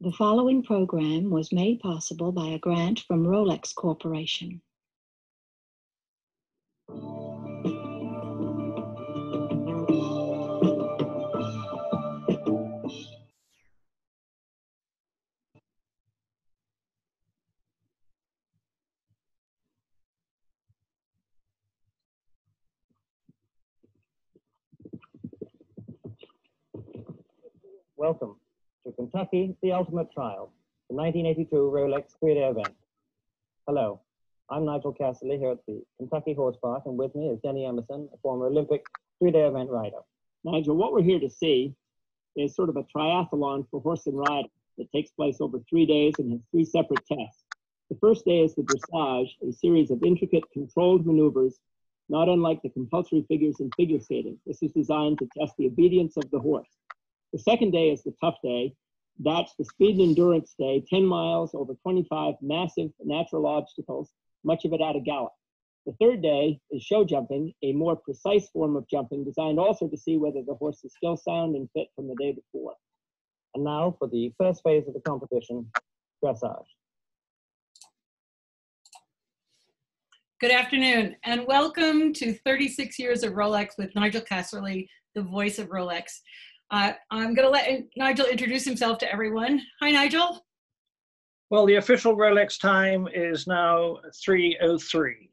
The following program was made possible by a grant from Rolex Corporation. Welcome to Kentucky, the Ultimate Trial, the 1982 Rolex three-day event. Hello, I'm Nigel Casserley here at the Kentucky Horse Park, and with me is Denny Emerson, a former Olympic three-day event rider. Nigel, what we're here to see is sort of a triathlon for horse and rider that takes place over 3 days and has 3 separate tests. The first day is the dressage, a series of intricate controlled maneuvers, not unlike the compulsory figures in figure skating. This is designed to test the obedience of the horse. The second day is the tough day. That's the speed and endurance day, 10 miles over 25 massive natural obstacles, much of it at a gallop. The third day is show jumping, a more precise form of jumping designed also to see whether the horse is still sound and fit from the day before. And now for the first phase of the competition, dressage. Good afternoon, and welcome to 36 Years of Rolex with Nigel Casserley, the voice of Rolex. I'm going to let Nigel introduce himself to everyone. Hi, Nigel. Well, the official Rolex time is now 3:03.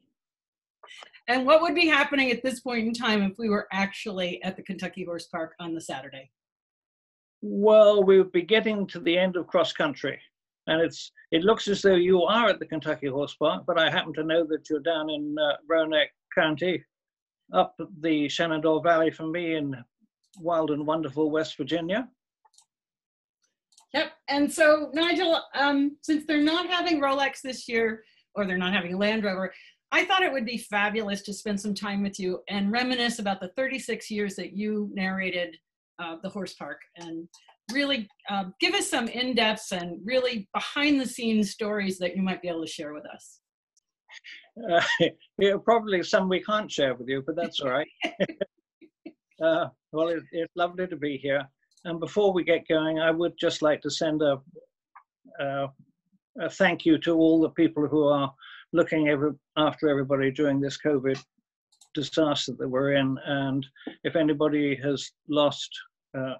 And what would be happening at this point in time if we were actually at the Kentucky Horse Park on the Saturday? Well, we would be getting to the end of cross country. And it looks as though you are at the Kentucky Horse Park, but I happen to know that you're down in Roanoke County, up the Shenandoah Valley from me in wild and wonderful West Virginia. Yep, and so Nigel, since they're not having Rolex this year, or they're not having Land Rover, I thought it would be fabulous to spend some time with you and reminisce about the 36 years that you narrated the horse park, and really give us some in-depth and really behind-the-scenes stories that you might be able to share with us. Yeah, probably some we can't share with you, but that's all right. Well, it's lovely to be here. And before we get going, I would just like to send a thank you to all the people who are looking after everybody during this COVID disaster that we're in. And if anybody has lost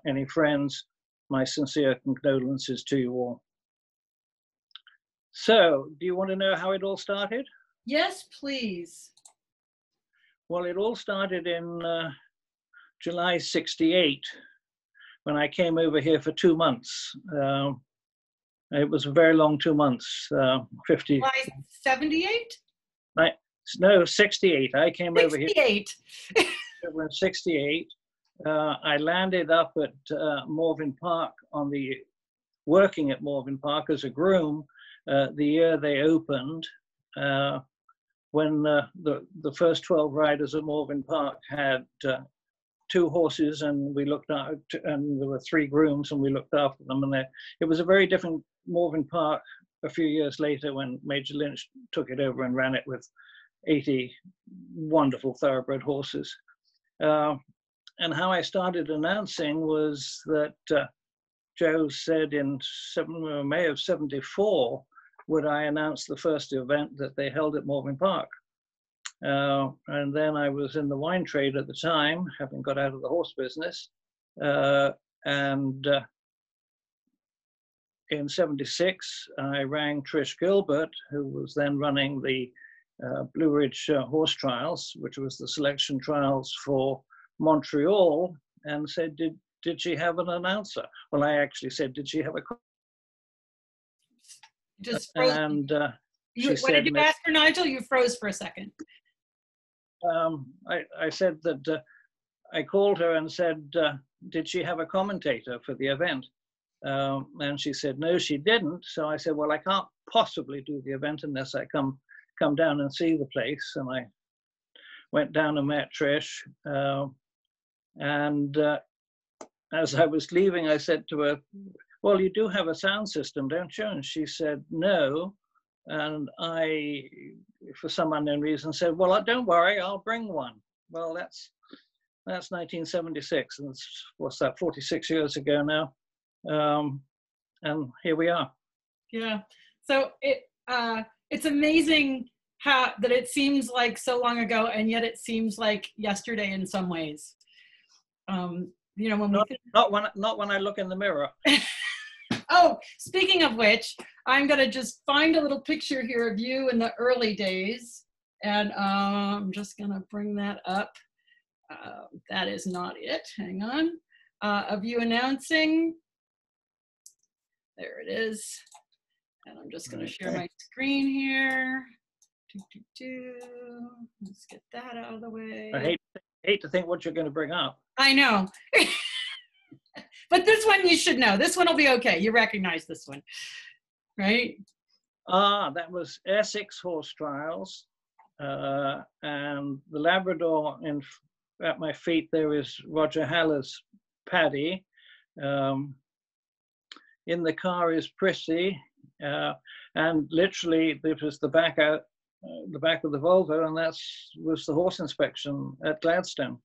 any friends, my sincere condolences to you all. So, do you want to know how it all started? Yes, please. Well, it all started in July '68, when I came over here for 2 months. It was a very long 2 months, 50. July 78? No, 68. I came 68. over here in 68. I landed up at Morven Park working at Morven Park as a groom the year they opened, when the first 12 riders at Morven Park had 2 horses, and we looked out, and there were 3 grooms, and we looked after them. And it was a very different Morven Park a few years later when Major Lynch took it over and ran it with 80 wonderful thoroughbred horses. And how I started announcing was that Joe said in May of '74, would I announce the first event that they held at Morven Park? And then I was in the wine trade at the time, having got out of the horse business. And in '76, I rang Trish Gilbert, who was then running the Blue Ridge Horse Trials, which was the selection trials for Montreal, and said, did she have an announcer? Well, I actually said, did she have a... Just froze. And what did you ask her, Nigel? You froze for a second. I said that I called her and said, did she have a commentator for the event? And she said, no, she didn't. So I said, well, I can't possibly do the event unless I come down and see the place. And I went down and met Trish. And as I was leaving, I said to her, well, you do have a sound system, don't you? And she said, no. And I, for some unknown reason, said, well, don't worry, I'll bring one. Well, that's 1976, and what's that, 46 years ago now. and here we are. Yeah. So it's amazing how that it seems like so long ago, and yet it seems like yesterday in some ways. You know, when not when I look in the mirror. Oh, speaking of which, I'm gonna just find a little picture here of you in the early days, and I'm just gonna bring that up. That is not it. Hang on. Of you announcing. There it is. And I'm just gonna share my screen here. Let's get that out of the way. I hate to think what you're going to bring up. I know. But this one you should know. This one will be okay. You recognize this one, right? That was Essex horse trials. And the Labrador at my feet, there is Roger Haller's Paddy. In the car is Prissy. And literally, this was the back of the Volvo, and that was the horse inspection at Gladstone.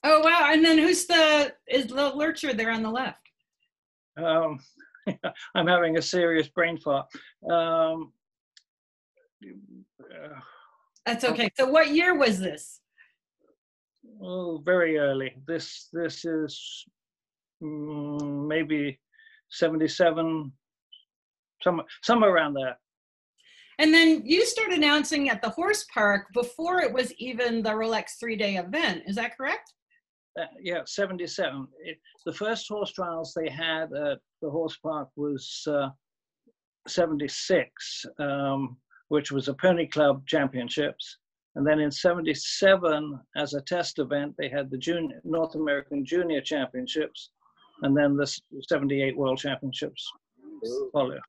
Oh wow! And then is the lurcher there on the left? I'm having a serious brain fart. That's okay. So what year was this? Oh, very early. This is maybe 77, somewhere around there. And then you started announcing at the horse park before it was even the Rolex 3-day event. Is that correct? Yeah, 77. The first horse trials they had at the horse park was 76, which was a Pony Club Championships. And then in 77, as a test event, they had the North American Junior Championships, and then the 78 World Championships followed.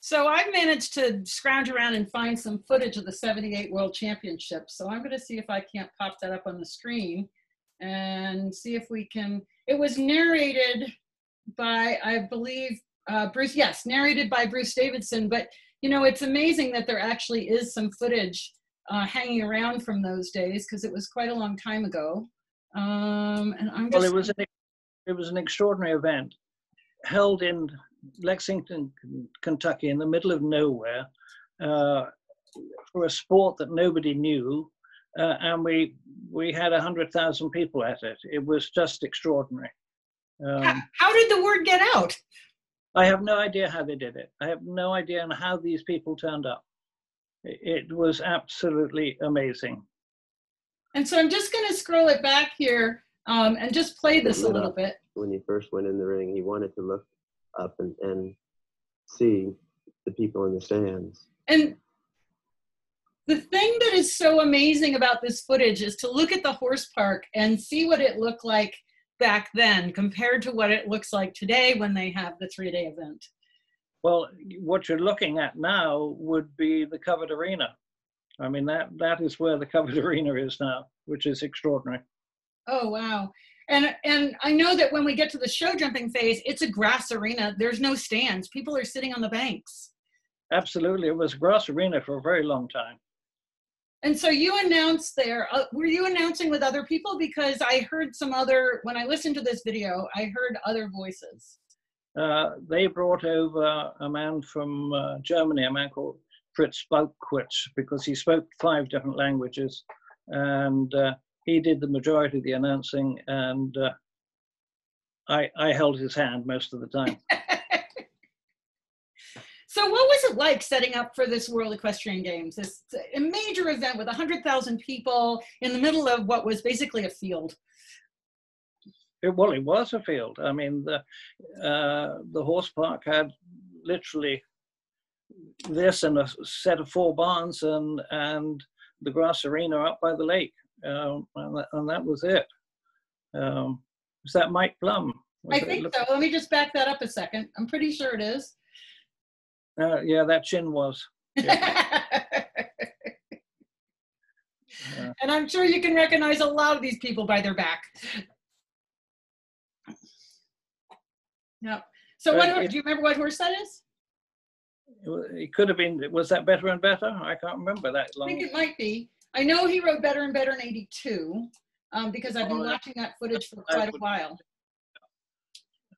So I've managed to scrounge around and find some footage of the 78 World Championships. So I'm going to see if I can't pop that up on the screen and see if we can. It was narrated by, I believe, Bruce. Yes, narrated by Bruce Davidson. But, you know, it's amazing that there actually is some footage hanging around from those days, because it was quite a long time ago. And I'm just... Well, it was an extraordinary event held in Lexington, Kentucky, in the middle of nowhere, for a sport that nobody knew, and we had 100,000 people at it. It was just extraordinary. How did the word get out? I have no idea how they did it. I have no idea on how these people turned up. It was absolutely amazing. And so I'm just going to scroll it back here and just play this a little bit. When he first went in the ring, he wanted to look up and see the people in the stands. And the thing that is so amazing about this footage is to look at the horse park and see what it looked like back then compared to what it looks like today when they have the 3-day event. Well, what you're looking at now would be the covered arena. I mean, that is where the covered arena is now, which is extraordinary. Oh, wow. And I know that when we get to the show jumping phase, it's a grass arena. There's no stands. People are sitting on the banks. Absolutely. It was a grass arena for a very long time. And so you announced there, were you announcing with other people? Because I heard some other, when I listened to this video, I heard other voices. They brought over a man from Germany, a man called Fritz Balkwitz, because he spoke 5 different languages. And he did the majority of the announcing, and I held his hand most of the time. So what was it like setting up for this World Equestrian Games? This a major event with 100,000 people in the middle of what was basically a field. Well, it was a field. I mean, the horse park had literally this and a set of 4 barns and the grass arena up by the lake. And that was it. Was that Mike Plum? I think so. Let me just back that up a second. I'm pretty sure it is. Yeah, that chin was. Yeah. And I'm sure you can recognize a lot of these people by their back. Yeah. So do you remember what horse that is? It could have been, was that Better and Better? I can't remember that long. I think it might be. I know he rode Better and Better in '82 because I've been watching that footage for quite a while.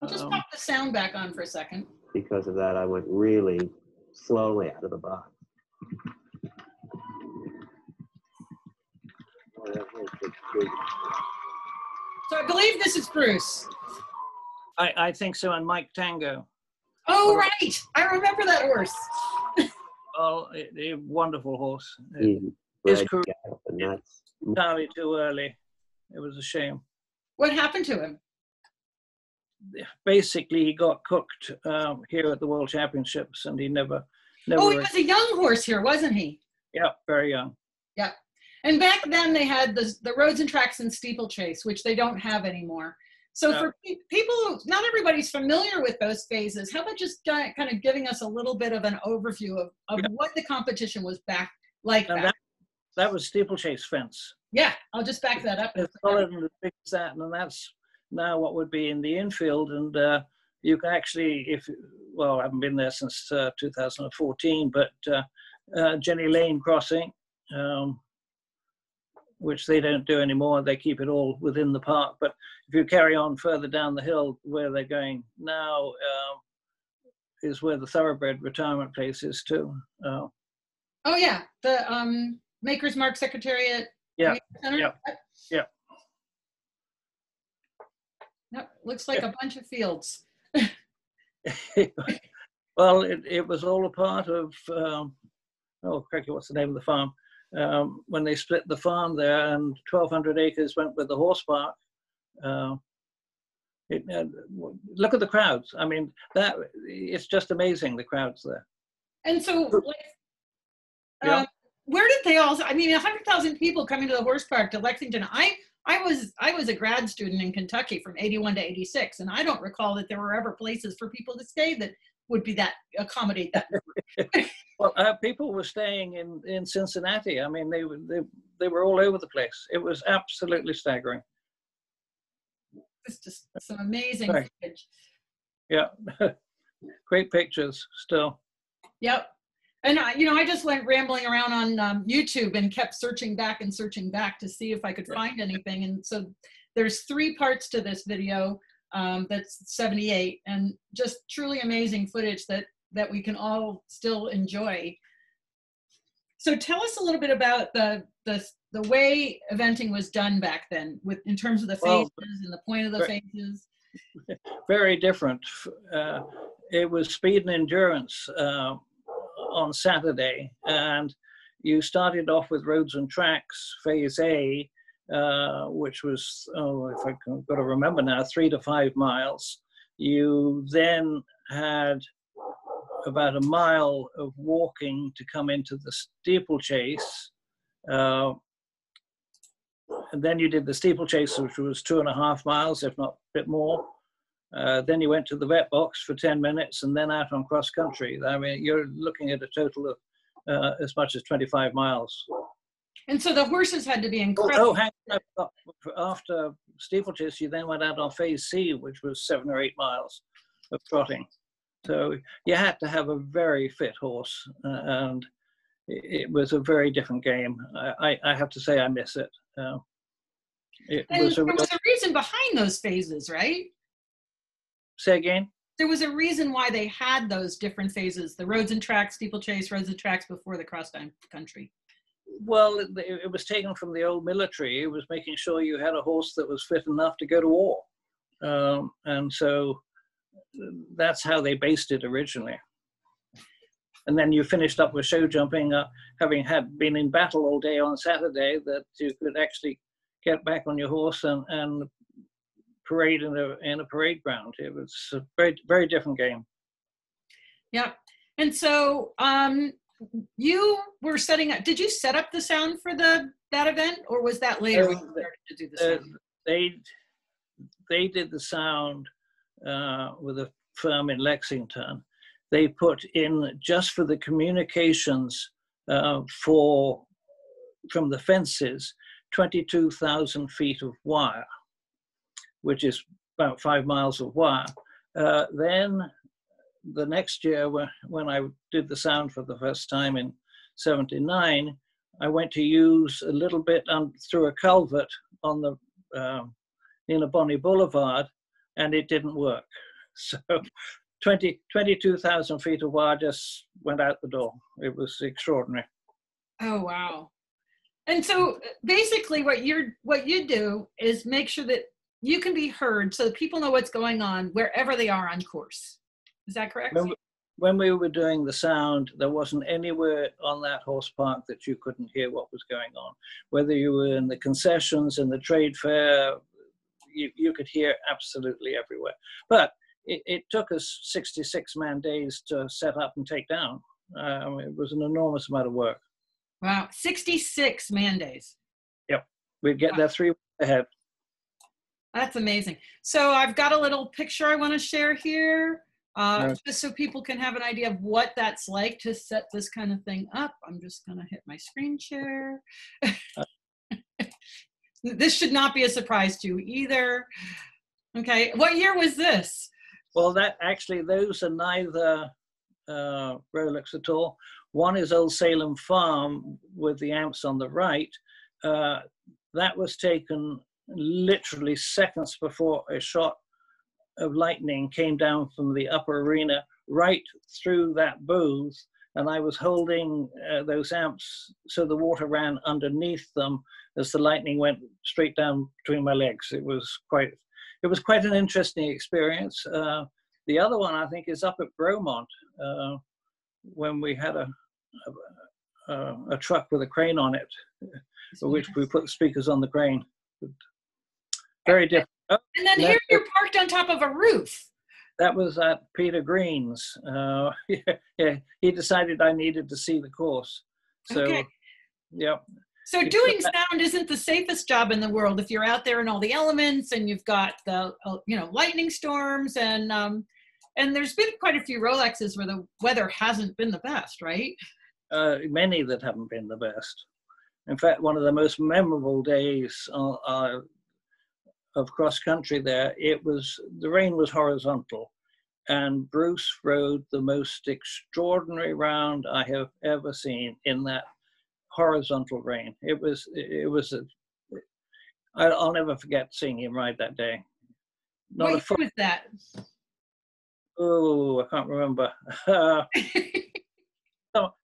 I'll just pop the sound back on for a second. Because of that, I went really slowly out of the box. So I believe this is Bruce. I think so, and Mike Tango. Oh, right. I remember that horse. Oh, a wonderful horse. His career nuts. entirely too early. It was a shame. What happened to him? Basically, he got cooked here at the World Championships, and he never. Oh, he was a young horse here, wasn't he? Yeah, very young. Yeah. And back then they had the roads and tracks and steeplechase, which they don't have anymore. So for people who, not everybody's familiar with those phases, how about just kind of giving us a little bit of an overview of what the competition was back like back? That was steeplechase fence. Yeah, I'll just back that up. As solid and as big as that, and that's now what would be in the infield. And you can actually, well, I haven't been there since 2014, but Jenny Lane Crossing, which they don't do anymore. They keep it all within the park. But if you carry on further down the hill where they're going now, is where the thoroughbred retirement place is too. Oh yeah, the Maker's Mark Secretariat. Yeah, Center? yeah. Yep, looks like a bunch of fields. Well, it was all a part of, oh, cracky, what's the name of the farm? When they split the farm there, and 1,200 acres went with the horse park. Look at the crowds. I mean, it's just amazing, the crowds there. And so, like, where did they all? I mean, 100,000 people coming to the horse park to Lexington. I was a grad student in Kentucky from '81 to '86, and I don't recall that there were ever places for people to stay that would be accommodate that. Well, people were staying in Cincinnati. I mean, they were all over the place. It was absolutely staggering. It's just some amazing footage. Yeah, great pictures still. Yep. And I just went rambling around on YouTube and kept searching back to see if I could find anything. And so there's 3 parts to this video. That's 78, and just truly amazing footage that we can all still enjoy. So tell us a little bit about the way eventing was done back then, in terms of the phases and the point of the phases. Very different. It was speed and endurance on Saturday, and you started off with roads and tracks, phase A, which was, if I can got to remember now, 3 to 5 miles. You then had about a mile of walking to come into the steeplechase. And then you did the steeplechase, which was 2.5 miles, if not a bit more. Then you went to the vet box for 10 minutes and then out on cross country. I mean, you're looking at a total of as much as 25 miles. And so the horses had to be incredible. hang on. After steeplechase, you then went out on phase C, which was 7 or 8 miles of trotting. So you had to have a very fit horse, and it was a very different game. I have to say I miss it. There was a reason behind those phases, right? Say again? There was a reason why they had those different phases, the roads and tracks, steeplechase, roads and tracks before the cross country. Well, it was taken from the old military. It was making sure you had a horse that was fit enough to go to war. And so that's how they based it originally. And then you finished up with show jumping, having been in battle all day on Saturday, that you could actually get back on your horse and parade in a parade ground. It was a very, very different game. Yeah. And so you were setting up, did you set up the sound for that event, or was that later when you started to do the sound? They did the sound with a firm in Lexington. They put in, just for the communications from the fences, 22,000 feet of wire, which is about 5 miles of wire. Then the next year, when I did the sound for the first time in '79, I went to use a little bit through a culvert on the in a Bonnie Boulevard, and it didn't work. So 22,000 feet of wire just went out the door. It was extraordinary. Oh, wow. And so basically what you do is make sure that you can be heard so that people know what's going on wherever they are on course. Is that correct? When we were doing the sound, there wasn't anywhere on that horse park that you couldn't hear what was going on. Whether you were in the concessions, in the trade fair, you could hear absolutely everywhere. But it took us 66 man days to set up and take down. I mean, it was an enormous amount of work. Wow, 66 man days. Yep, we'd get there 3 weeks ahead. That's amazing. So I've got a little picture I want to share here, just so people can have an idea of what that's like to set this kind of thing up. I'm just going to hit my screen share. This should not be a surprise to you either. Okay, what year was this? Well, those are neither Rolex at all. One is Old Salem Farm with the amps on the right. That was taken literally seconds before a shot of lightning came down from the upper arena right through that booth, and I was holding those amps so the water ran underneath them as the lightning went straight down between my legs. It was quite an interesting experience. The other one, I think, is up at Bromont, when we had a truck with a crane on it, for which we put the speakers on the crane. Very different. And then here you're parked on top of a roof. That was at Peter Green's. Yeah, he decided I needed to see the course. So, okay. Yeah. So doing sound isn't the safest job in the world if you're out there in all the elements and you've got the lightning storms and there's been quite a few Rolexes where the weather hasn't been the best, right? Many that haven't been the best. In fact, one of the most memorable days of cross country there, the rain was horizontal, and Bruce rode the most extraordinary round I have ever seen in that horizontal rain. I'll never forget seeing him ride that day. What year was that? Oh, I can't remember.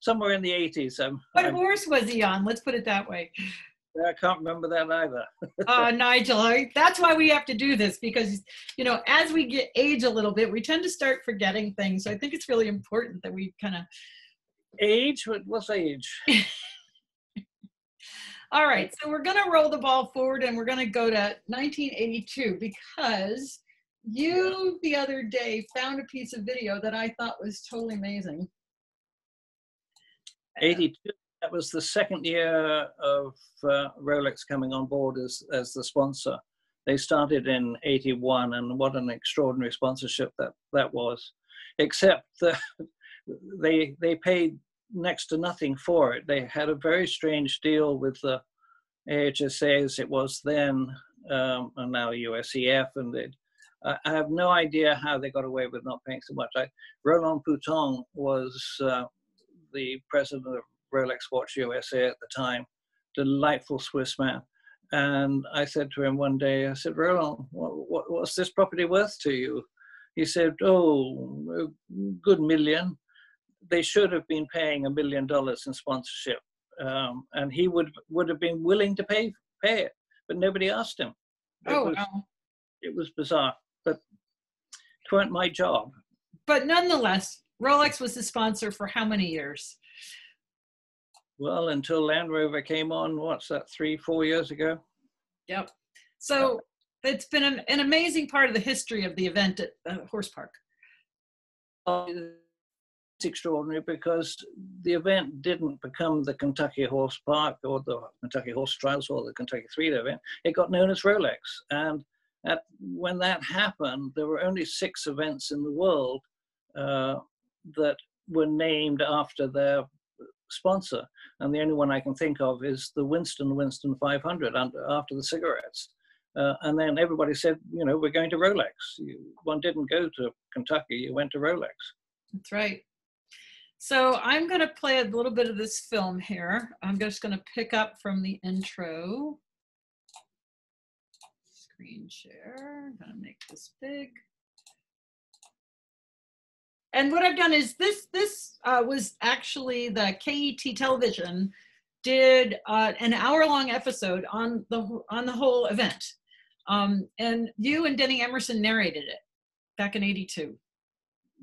Somewhere in the 80s. What horse was he on? Let's put it that way. I can't remember that either. Nigel, that's why we have to do this, because, as we age a little bit, we tend to start forgetting things. So I think it's really important that we kind of... Age? What's age? All right, so we're going to roll the ball forward and we're going to go to 1982 because you the other day found a piece of video that I thought was totally amazing. 82. That was the second year of Rolex coming on board as the sponsor. They started in 81, and what an extraordinary sponsorship that was. Except that they paid next to nothing for it. They had a very strange deal with the AHSA as it was then, and now USEF, and I have no idea how they got away with not paying so much. Roland Pouton was the president of Rolex Watch USA at the time, delightful Swiss man. And I said to him one day, I said, Roland, what's this property worth to you? He said, oh, a good million. They should have been paying $1 million in sponsorship. And he would have been willing to pay it, but nobody asked him. It was bizarre, but it weren't my job. But nonetheless, Rolex was the sponsor for how many years? Well, until Land Rover came on, what's that, 3-4 years ago? Yep. So it's been an amazing part of the history of the event at the Horse Park. It's extraordinary because the event didn't become the Kentucky Horse Park or the Kentucky Horse Trials or the Kentucky 3-day event. It got known as Rolex. And when that happened, there were only 6 events in the world that were named after their sponsor, and the only one I can think of is the Winston 500 after the cigarettes. And then everybody said, we're going to Rolex. One didn't go to Kentucky, you went to Rolex. That's right. So I'm going to play a little bit of this film here. I'm just going to pick up from the intro. Screen share. I'm going to make this big. And what I've done is this was actually the KET television did an hour-long episode on the whole event. And you and Denny Emerson narrated it back in '82.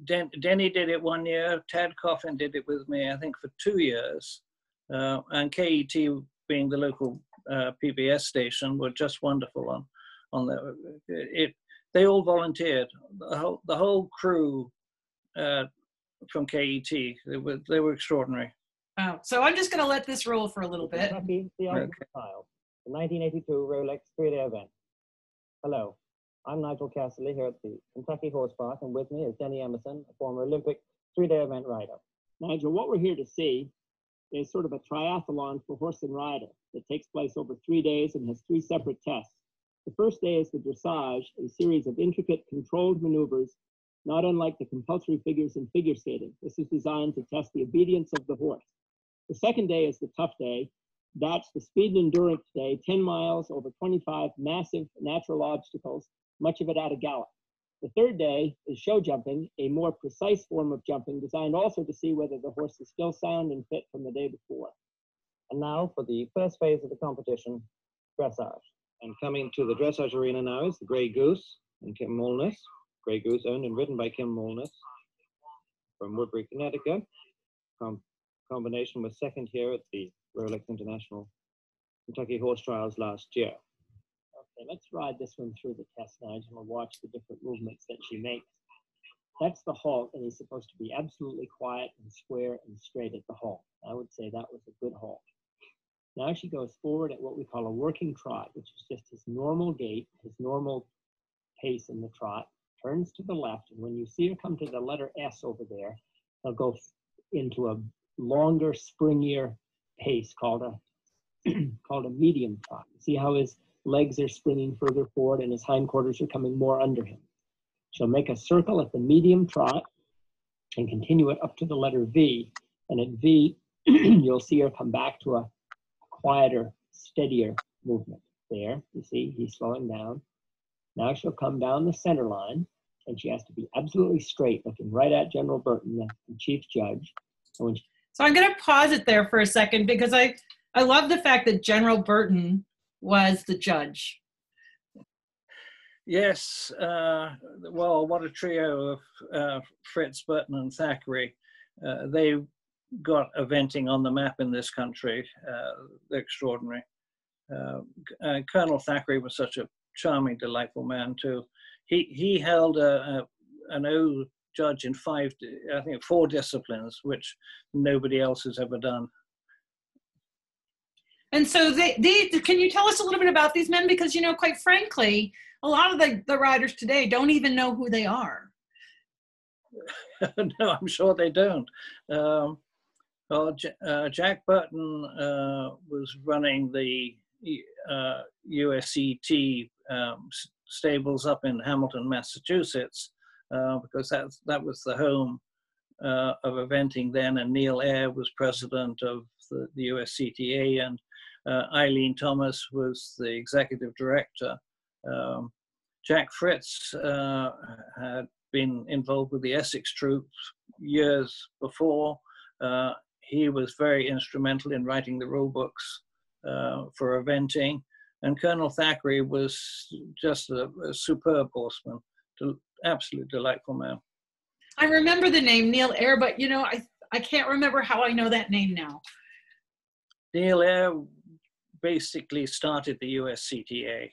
Denny did it 1 year. Tad Coffin did it with me, I think, for 2 years. And KET, being the local PBS station, were just wonderful on the. They all volunteered. The whole crew from KET. They were extraordinary. Wow. So I'm just going to let this roll for a little bit. Kentucky, the Ultimate Trial, the 1982 Rolex 3-day event. Hello, I'm Nigel Casserley here at the Kentucky Horse Park, and with me is Denny Emerson, a former Olympic 3-day event rider. Nigel, what we're here to see is sort of a triathlon for horse and rider that takes place over 3 days and has 3 separate tests. The first day is the dressage, a series of intricate controlled maneuvers, not unlike the compulsory figures in figure skating. This is designed to test the obedience of the horse. The second day is the tough day. That's the speed and endurance day, 10 miles over 25 massive natural obstacles, much of it at a gallop. The third day is show jumping, a more precise form of jumping designed also to see whether the horse is still sound and fit from the day before. And now for the first phase of the competition, dressage. And coming to the dressage arena now is the Grey Goose and Kim Molness. Grey Goose owned and ridden by Kim Molness from Woodbury, Connecticut. Combination was second here at the Rolex International Kentucky Horse Trials last year. Okay, let's ride this one through the test, Nigel, and watch the different movements that she makes. That's the halt, and he's supposed to be absolutely quiet and square and straight at the halt. I would say that was a good halt. Now she goes forward at what we call a working trot, which is just his normal gait, his normal pace in the trot, turns to the left, and when you see her come to the letter S over there, he'll go into a longer, springier pace called a medium trot. See how his legs are springing further forward and his hindquarters are coming more under him. She'll make a circle at the medium trot and continue it up to the letter V. And at V, you'll see her come back to a quieter, steadier movement. There, you see, he's slowing down. Now she'll come down the center line, and she has to be absolutely straight, looking right at General Burton, the chief judge. And when she, So I'm going to pause it there for a second because I love the fact that General Burton was the judge. Yes, well, what a trio of Fritz, Burton, and Thackeray. They got eventing on the map in this country. They're extraordinary. Colonel Thackeray was such a charming, delightful man too. He held an O judge in 4 disciplines, which nobody else has ever done. And so can you tell us a little bit about these men? Because, you know, quite frankly, a lot of the riders today don't even know who they are. No, I'm sure they don't. Well, Jack Burton was running the USCT stables up in Hamilton, Massachusetts, because that was the home of eventing then, and Neil Eyre was president of the USCTA, and Eileen Thomas was the executive director. Jack Fritz had been involved with the Essex troops years before. He was very instrumental in writing the rule books for eventing. And Colonel Thackeray was just a superb horseman, absolute delightful man. I remember the name Neil Eyre, but you know, I can't remember how I know that name now. Neil Eyre basically started the USCTA,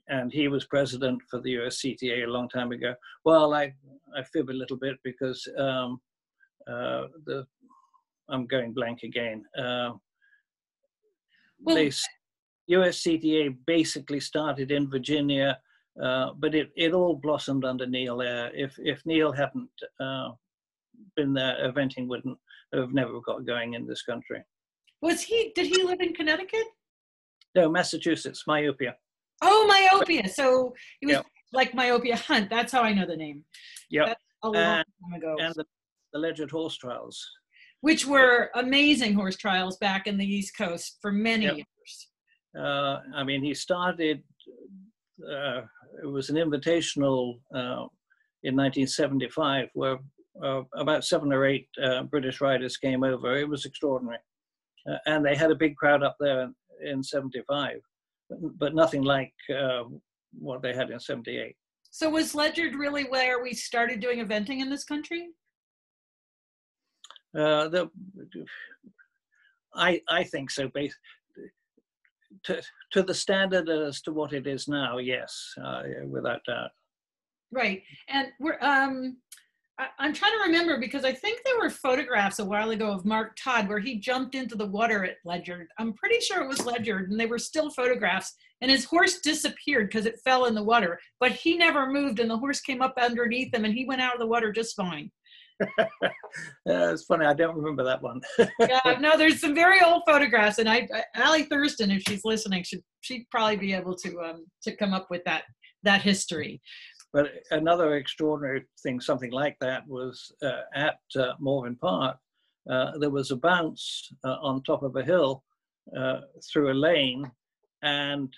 and he was president for the USCTA a long time ago. Well, I fib a little bit because I'm going blank again. USCTA basically started in Virginia, but it all blossomed under Neil Eyre. If Neil hadn't been there, eventing wouldn't have never got going in this country. Did he live in Connecticut? No, Massachusetts, Myopia. Oh, Myopia. So he was like Myopia Hunt. That's how I know the name. Yeah. That's a long time ago. And the Ledyard horse trials. Which were amazing horse trials back in the East Coast for many years. I mean, he started, it was an invitational in 1975, where about 7 or 8 British riders came over. It was extraordinary. And they had a big crowd up there in 75, but nothing like what they had in 78. So was Ledyard really where we started doing eventing in this country? I think so. To the standard as to what it is now, yes, without doubt. Right, and I'm trying to remember, because I think there were photographs a while ago of Mark Todd where he jumped into the water at Ledyard. I'm pretty sure it was Ledyard, and they were still photographs, and his horse disappeared because it fell in the water, but he never moved, and the horse came up underneath him, and he went out of the water just fine. Yeah, it's funny, I don't remember that one. Yeah, no, there's some very old photographs, and Allie Thurston, if she's listening, she'd probably be able to come up with that history. But another extraordinary thing, something like that, was at Morven Park. There was a bounce on top of a hill through a lane, and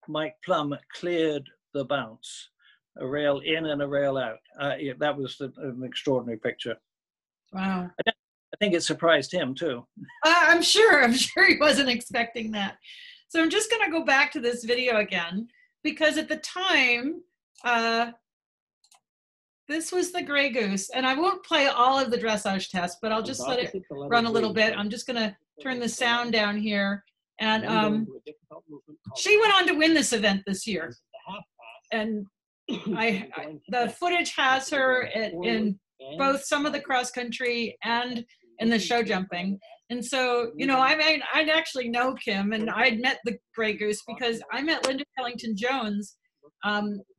Mike Plum cleared the bounce, a rail in and a rail out. Yeah, that was an extraordinary picture. Wow. I think it surprised him too. I'm sure he wasn't expecting that. So I'm just going to go back to this video again, because at the time, this was the Grey Goose, and I won't play all of the dressage tests, but I'll just let it run a little bit. I'm just going to turn the sound down here. And she went on to win this event this year. And the footage has her in both some of the cross country and in the show jumping. And so, you know, I'd actually know Kim, and I'd met the Grey Goose because I met Linda Tellington-Jones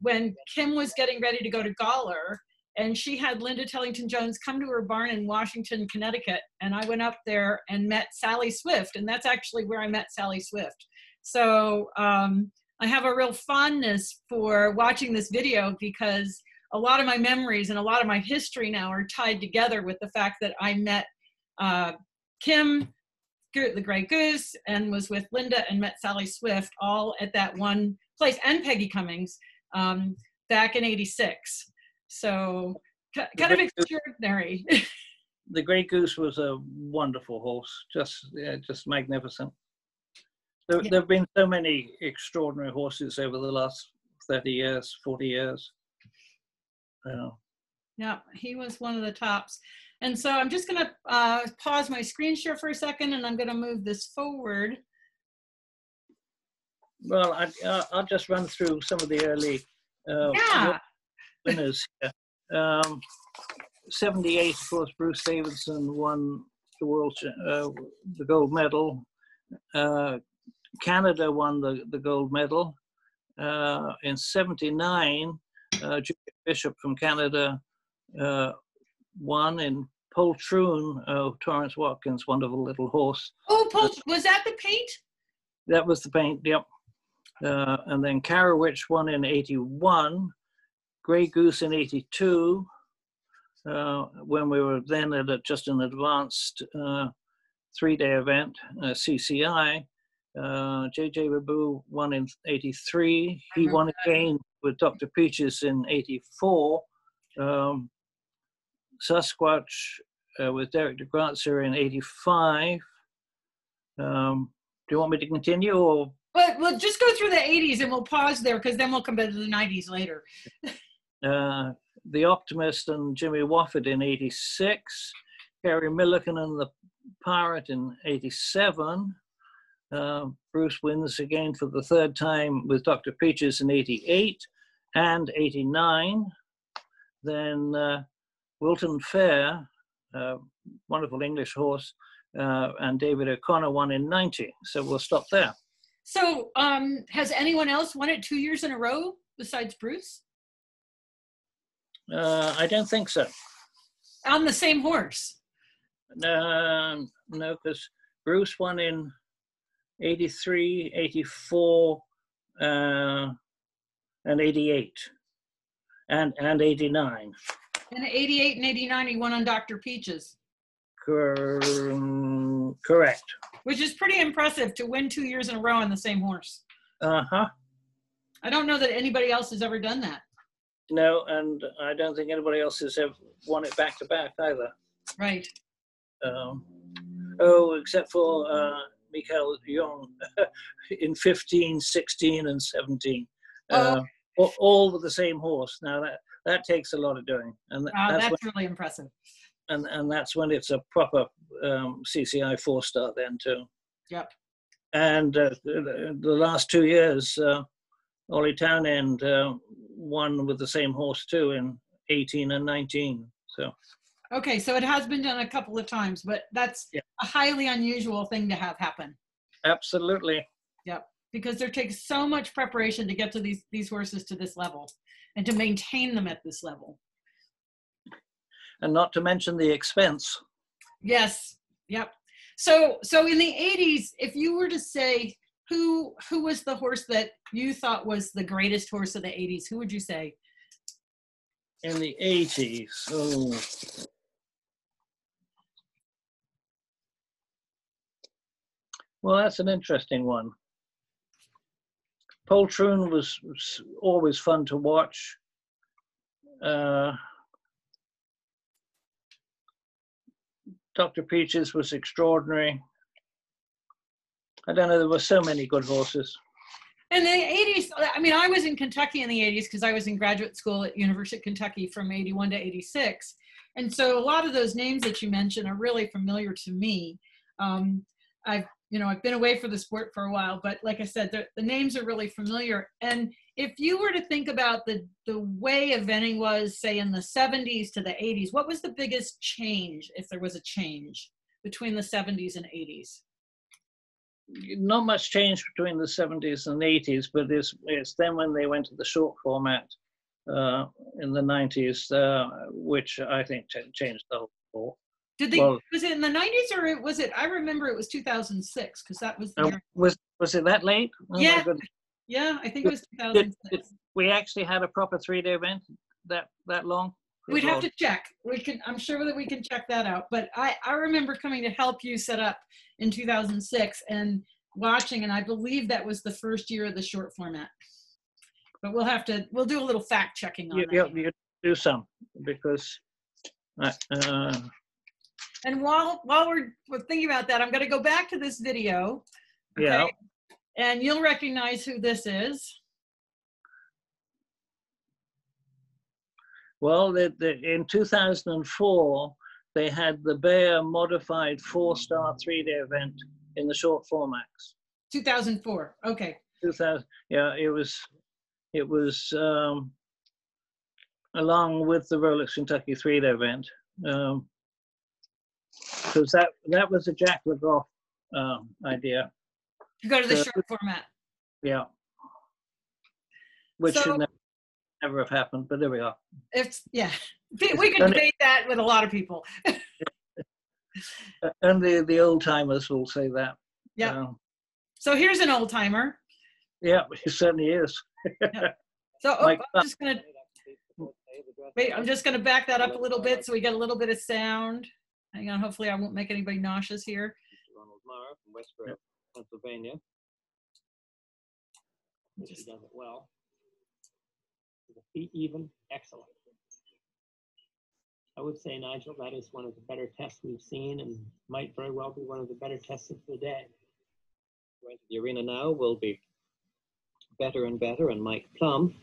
when Kim was getting ready to go to Gawler, and she had Linda Tellington-Jones come to her barn in Washington, Connecticut, and I went up there and met Sally Swift, and that's actually where I met Sally Swift. So I have a real fondness for watching this video, because a lot of my memories and a lot of my history now are tied together with the fact that I met Kim, the Grey Goose, and was with Linda and met Sally Swift all at that one place, and Peggy Cummings back in '86. So kind of extraordinary. The Grey Goose was a wonderful horse, just magnificent. There have been so many extraordinary horses over the last 30 years, 40 years. Yeah, he was one of the tops. And so I'm just going to pause my screen share for a second, and I'm going to move this forward. Well, I'll just run through some of the early winners here. 78, of course, Bruce Davidson won the world, the gold medal. Canada won the gold medal. In 79, Julia Bishop from Canada won. In Poltroon, Torrance Watkins, wonderful little horse. Oh, was that the paint? That was the paint, yep. And then Karowicz won in 81, Grey Goose in 82, when we were then at just an advanced 3-day event, CCI. JJ Babu won in 83. He won again with Dr. Peaches in 84. Sasquatch with Derek de Grazia in 85. Do you want me to continue, or? But we'll just go through the 80s and we'll pause there, because then we'll come back to the 90s later. The Optimist and Jimmy Wofford in 86. Kerry Milliken and the Pirate in 87. Bruce wins again for the 3rd time with Dr. Peaches in 88 and 89. Then Wilton Fair, wonderful English horse, and David O'Connor won in 90. So we'll stop there. So has anyone else won it 2 years in a row besides Bruce? I don't think so. On the same horse? No, because Bruce won in 83, 84, and 88, and 89. And 88 and 89, he won on Dr. Peaches. Correct. Which is pretty impressive to win 2 years in a row on the same horse. Uh-huh. I don't know that anybody else has ever done that. No, and I don't think anybody else has ever won it back to back either. Right. Except for Michael Young in 15, 16, and 17. All with the same horse. Now that takes a lot of doing, and that's really impressive. And that's when it's a proper CCI 4-star then too. Yep. And the last 2 years, Ollie Townend won with the same horse too in 18 and 19. So. Okay, so it has been done a couple of times, but that's a highly unusual thing to have happen. Absolutely. Yep, because there takes so much preparation to get to these horses to this level and to maintain them at this level. And not to mention the expense. Yes, yep. So in the 80s, if you were to say who was the horse that you thought was the greatest horse of the 80s, who would you say? In the 80s, well, that's an interesting one. Poltroon was always fun to watch. Dr. Peaches was extraordinary. I don't know, there were so many good horses. In the 80s, I mean, I was in Kentucky in the 80s because I was in graduate school at University of Kentucky from 81 to 86. And so a lot of those names that you mentioned are really familiar to me. I've been away for the sport for a while, but like I said, the names are really familiar. And if you were to think about the way eventing was, say, in the 70s to the 80s, what was the biggest change, if there was a change, between the 70s and 80s? Not much change between the 70s and 80s, but it's then when they went to the short format in the 90s, which I think changed the whole sport. Was it in the 90s or was it, I remember it was 2006 because that was the year. Was it that late? Oh, yeah. Yeah, I think it was 2006. We actually had a proper 3-day event that long? We'd have to check. I'm sure that we can check that out. But I remember coming to help you set up in 2006 and watching, and I believe that was the first year of the short format. But we'll do a little fact checking on that. You do some, because and while we're thinking about that, I'm going to go back to this video. Okay? Yeah. And you'll recognize who this is. Well, in 2004, they had the Bayer modified 4-star 3-day event in the short formats. 2004. Okay. 2000. Yeah, it was along with the Rolex Kentucky 3-day event, because that was a Jack LeGoff idea. To go to the short format. Yeah. Which should never have happened, but there we are. We could debate that with a lot of people. And the old timers will say that. Yeah. So here's an old timer. Yeah, he certainly is. Yeah. So I'm just gonna back that up a little bit so we get a little bit of sound. Hang on, hopefully I won't make anybody nauseous here. Ronald Mara from West Grove, Pennsylvania. He does it well. The feet even, excellent. I would say, Nigel, that is one of the better tests we've seen and might very well be one of the better tests of the day. Going to the arena now will be Better and Better and Mike Plum.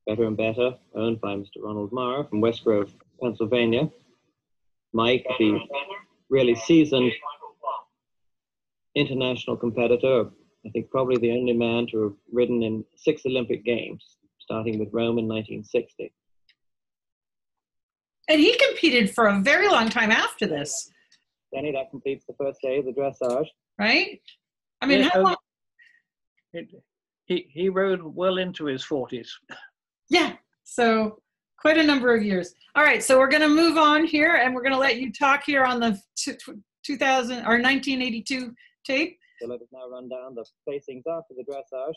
Better and Better, owned by Mr. Ronald Mara from West Grove, Pennsylvania. Mike, the really seasoned international competitor, I think probably the only man to have ridden in 6 Olympic Games, starting with Rome in 1960. And he competed for a very long time after this. Danny, that completes the first day of the dressage. Right? I mean, how long? He rode well into his 40s. Yeah, so quite a number of years. All right, so we're going to move on here, and we're going to let you talk here on the 1982 tape. So let us now run down the placings after the dressage.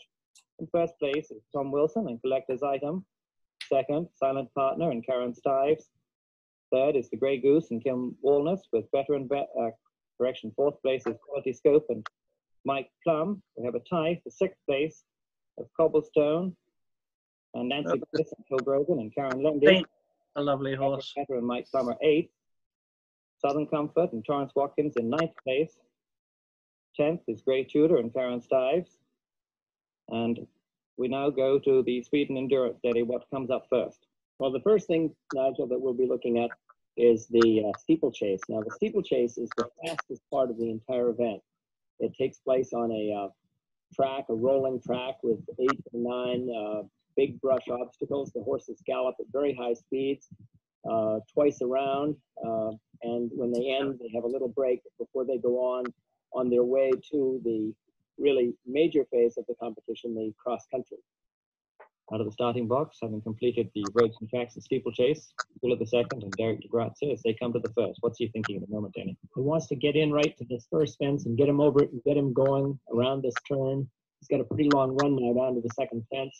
In first place is Tom Wilson and Collector's Item. Second, Silent Partner and Karen Stives. Third is the Grey Goose and Kim Walnut with Better and Better. Fourth place is Quality Scope and Mike Plum. We have a tie for 6th place of Cobblestone And Nancy Oh, Bliss and Phil Brogan and Karen Lundy. Saint, a lovely horse. Better and Mike Plummer 8th. Southern Comfort and Torrance Watkins in 9th place. 10th is Grey Tudor and Clarence Stives. And we now go to the Sweden Endurance Derby. What comes up first? Well, the first thing, Nigel, that we'll be looking at is the steeplechase. Now, the steeplechase is the fastest part of the entire event. It takes place on a track, a rolling track with 8 or 9 big brush obstacles. The horses gallop at very high speeds twice around, and when they end, they have a little break before they go on their way to the really major phase of the competition, the cross country. Out of the starting box, having completed the roads and tracks and steeplechase, Willa the second and Derek de Grazia as they come to the first. What's he thinking at the moment, Danny? He wants to get in right to this first fence and get him over it and get him going around this turn. He's got a pretty long run now down to the second fence.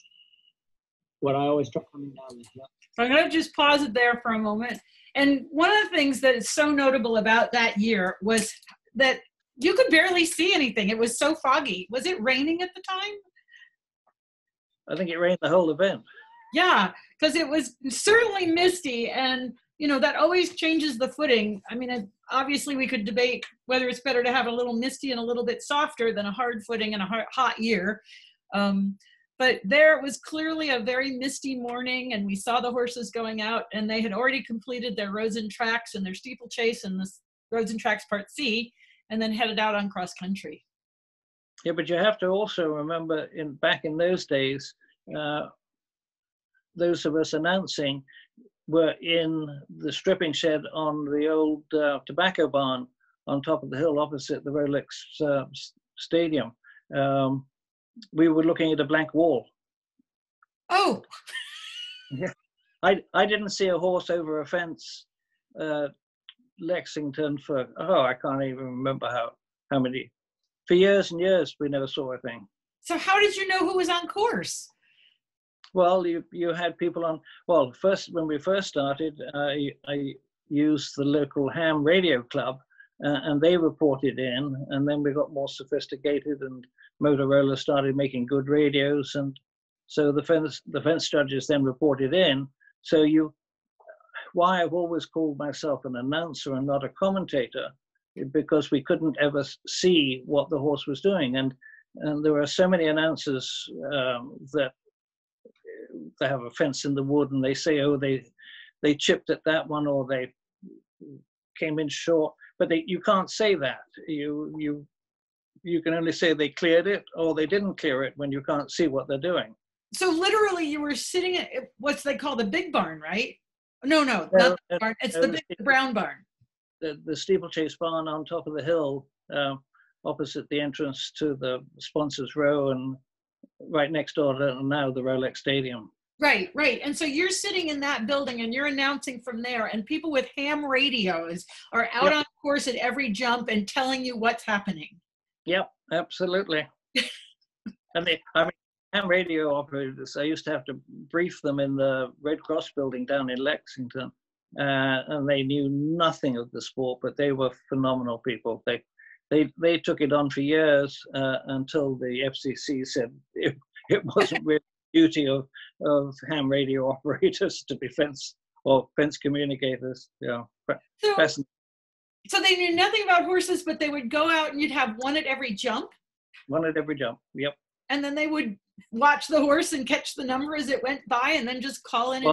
What I always try coming down this hill. I'm going to just pause it there for a moment. And one of the things that is so notable about that year was that you could barely see anything. It was so foggy. Was it raining at the time? I think it rained the whole event. Yeah, because it was certainly misty, and you know that always changes the footing. I mean, obviously we could debate whether it's better to have a little misty and a little bit softer than a hard footing in a hot year. But there it was clearly a very misty morning, and we saw the horses going out, and they had already completed their roads and tracks and their steeplechase and the roads and tracks part C, and then headed out on cross country. Yeah, but you have to also remember, back in those days, those of us announcing were in the stripping shed on the old tobacco barn on top of the hill opposite the Rolex stadium. We were looking at a blank wall. Oh. Yeah. I didn't see a horse over a fence, Lexington, for, I can't even remember how many. For years and years, we never saw a thing. So how did you know who was on course? Well, you had people on, well, first, when we first started, I used the local ham radio club, and they reported in, and then we got more sophisticated, and Motorola started making good radios, and so the fence judges then reported in. So why I've always called myself an announcer and not a commentator, because we couldn't ever see what the horse was doing, and there are so many announcers that they have a fence in the wood, and they say, oh, they chipped at that one, or they came in short, but you can't say that. You can only say they cleared it or they didn't clear it when you can't see what they're doing. So literally you were sitting at what they call the big barn, right? No, not the barn. It's the big brown barn. The steeplechase barn on top of the hill, opposite the entrance to the sponsors row, and right next door to now the Rolex Stadium. Right. And so you're sitting in that building and you're announcing from there, and people with ham radios are out on course at every jump and telling you what's happening. Yep, absolutely. And ham radio operators, I used to have to brief them in the Red Cross building down in Lexington, and they knew nothing of the sport, but they were phenomenal people. They took it on for years until the FCC said it wasn't really the duty of ham radio operators to be fence communicators. Yeah. So they knew nothing about horses, but they would go out and you'd have one at every jump? One at every jump, yep. And then they would watch the horse and catch the number as it went by and then just call in.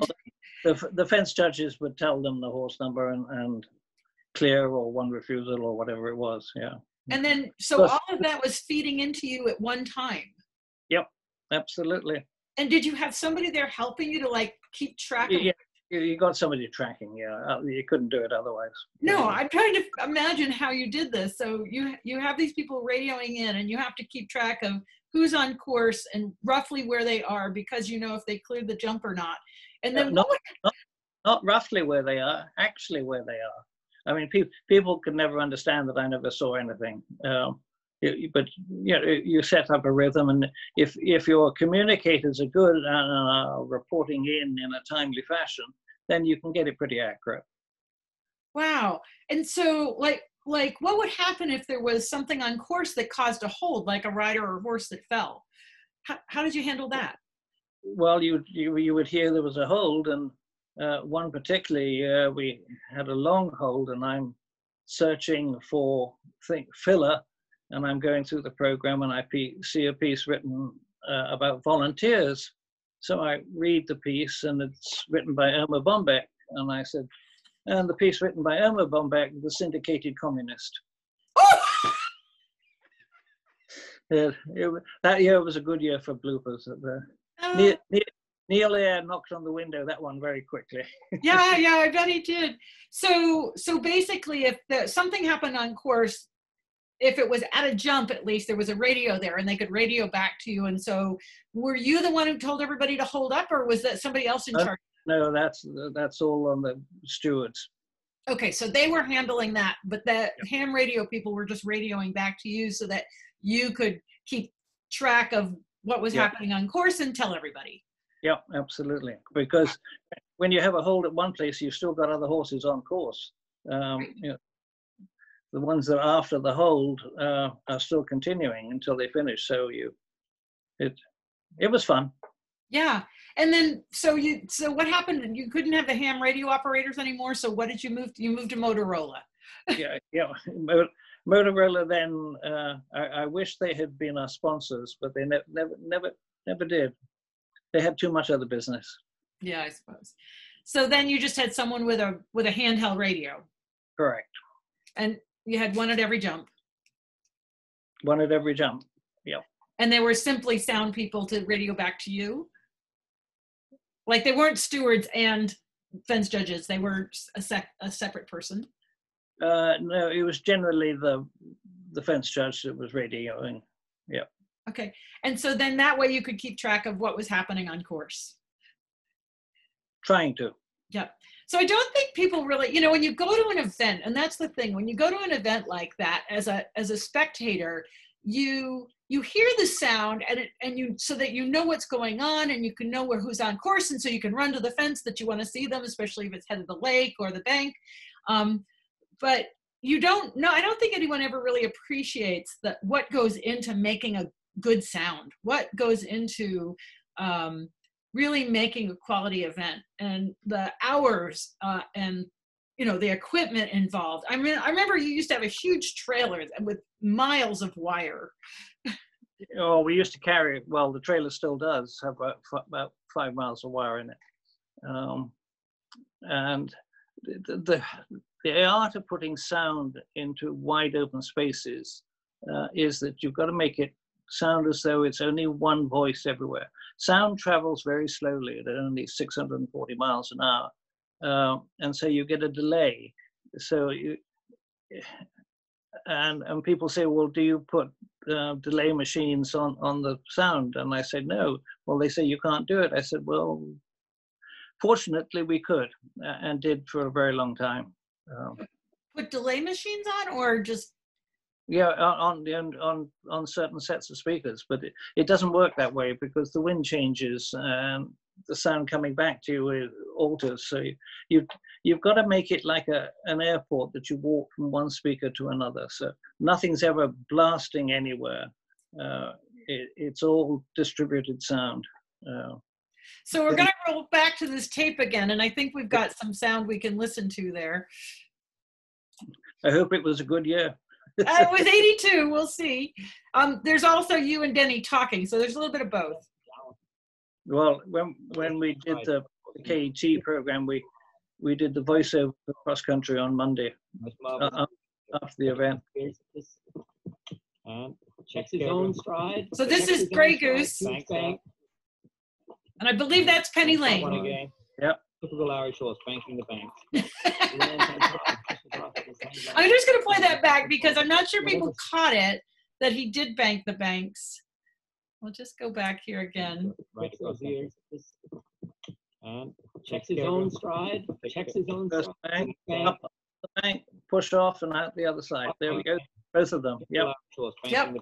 The fence judges would tell them the horse number and clear or one refusal or whatever it was, yeah. And then, so all of that was feeding into you at one time? Yep, absolutely. And did you have somebody there helping you to like keep track of? Yeah, you got somebody tracking, yeah. You couldn't do it otherwise. No, I'm trying to imagine how you did this. So you have these people radioing in and you have to keep track of who's on course and roughly where they are, because you know if they cleared the jump or not. And then not roughly where they are, actually where they are. I mean, people could never understand that I never saw anything. But you know, you set up a rhythm, and if your communicators are good and are reporting in a timely fashion, then you can get it pretty accurate. Wow. And so, like what would happen if there was something on course that caused a hold, like a rider or horse that fell? How did you handle that? well, you would hear there was a hold, and one particularly, we had a long hold, and I'm searching for filler, and I'm going through the program, and I see a piece written about volunteers. So I read the piece, and it's written by Irma Bombeck, and I said, and the piece written by Irma Bombeck, the syndicated communist. That year was a good year for bloopers. Neil Air knocked on the window, that one, very quickly. Yeah, I bet he did. So basically, if something happened on course, if it was at a jump, at least there was a radio there, and they could radio back to you. And so, were you the one who told everybody to hold up, or was that somebody else in charge? No, that's all on the stewards. Okay, so they were handling that, but the ham radio people were just radioing back to you so that you could keep track of what was happening on course and tell everybody. Yeah, absolutely. Because when you have a hold at one place, you've still got other horses on course. You know, the ones that are after the hold are still continuing until they finish. So it was fun. Yeah. And then, so what happened? You couldn't have the ham radio operators anymore. So what did you move? You moved to Motorola. Yeah. Motorola. Then I wish they had been our sponsors, but they never did. They had too much other business. Yeah, I suppose. So then you just had someone with a handheld radio. Correct. And you had one at every jump. One at every jump. Yeah. And they were simply sound people to radio back to you. Like they weren't stewards and fence judges. They were a separate person. No, it was generally the fence judge that was radioing. Yeah. Okay. And so then that way you could keep track of what was happening on course. Trying to. Yep. So I don't think people really, when you go to an event, and that's the thing, when you go to an event like that as a spectator, you hear the sound and you, so that you know what's going on and you can know who's on course, and so you can run to the fence that you want to see them, especially if it's headed to the lake or the bank. But you don't know, I don't think anyone ever really appreciates what goes into making a good sound, what goes into really making a quality event, and the hours and the equipment involved. I mean, I remember you used to have a huge trailer with miles of wire. Oh, we used to carry, well, the trailer still does have about 5 miles of wire in it. And the art of putting sound into wide open spaces is that you've got to make it sound as though it's only one voice everywhere. Sound travels very slowly at only 640 miles an hour. And so you get a delay. So and people say, well, do you put delay machines on the sound? And I said, no. Well, they say you can't do it. I said, well, fortunately we could, and did for a very long time. Put delay machines on, or just? Yeah, on certain sets of speakers, but it doesn't work that way because the wind changes and the sound coming back to you alters. So you've got to make it like an airport that you walk from one speaker to another. So nothing's ever blasting anywhere. It's all distributed sound. So we're going to roll back to this tape again, and I think we've got some sound we can listen to there. I hope it was a good year. It was 82. We'll see. There's also you and Denny talking, so there's a little bit of both. Well, when we did the KET program, we did the voiceover cross country on Monday after the event. Checks his own stride. So this is Grey Goose, and I believe that's Penny Lane. Yep. Typical Irish horse, banking the banks. I'm just going to play that back because I'm not sure people caught it, that he did bank the banks. We'll just go back here again. Right across the ears. Checks his own stride. Checks his own stride. Up the bank, push off and out the other side. There we go. Both of them. Yep. Yep.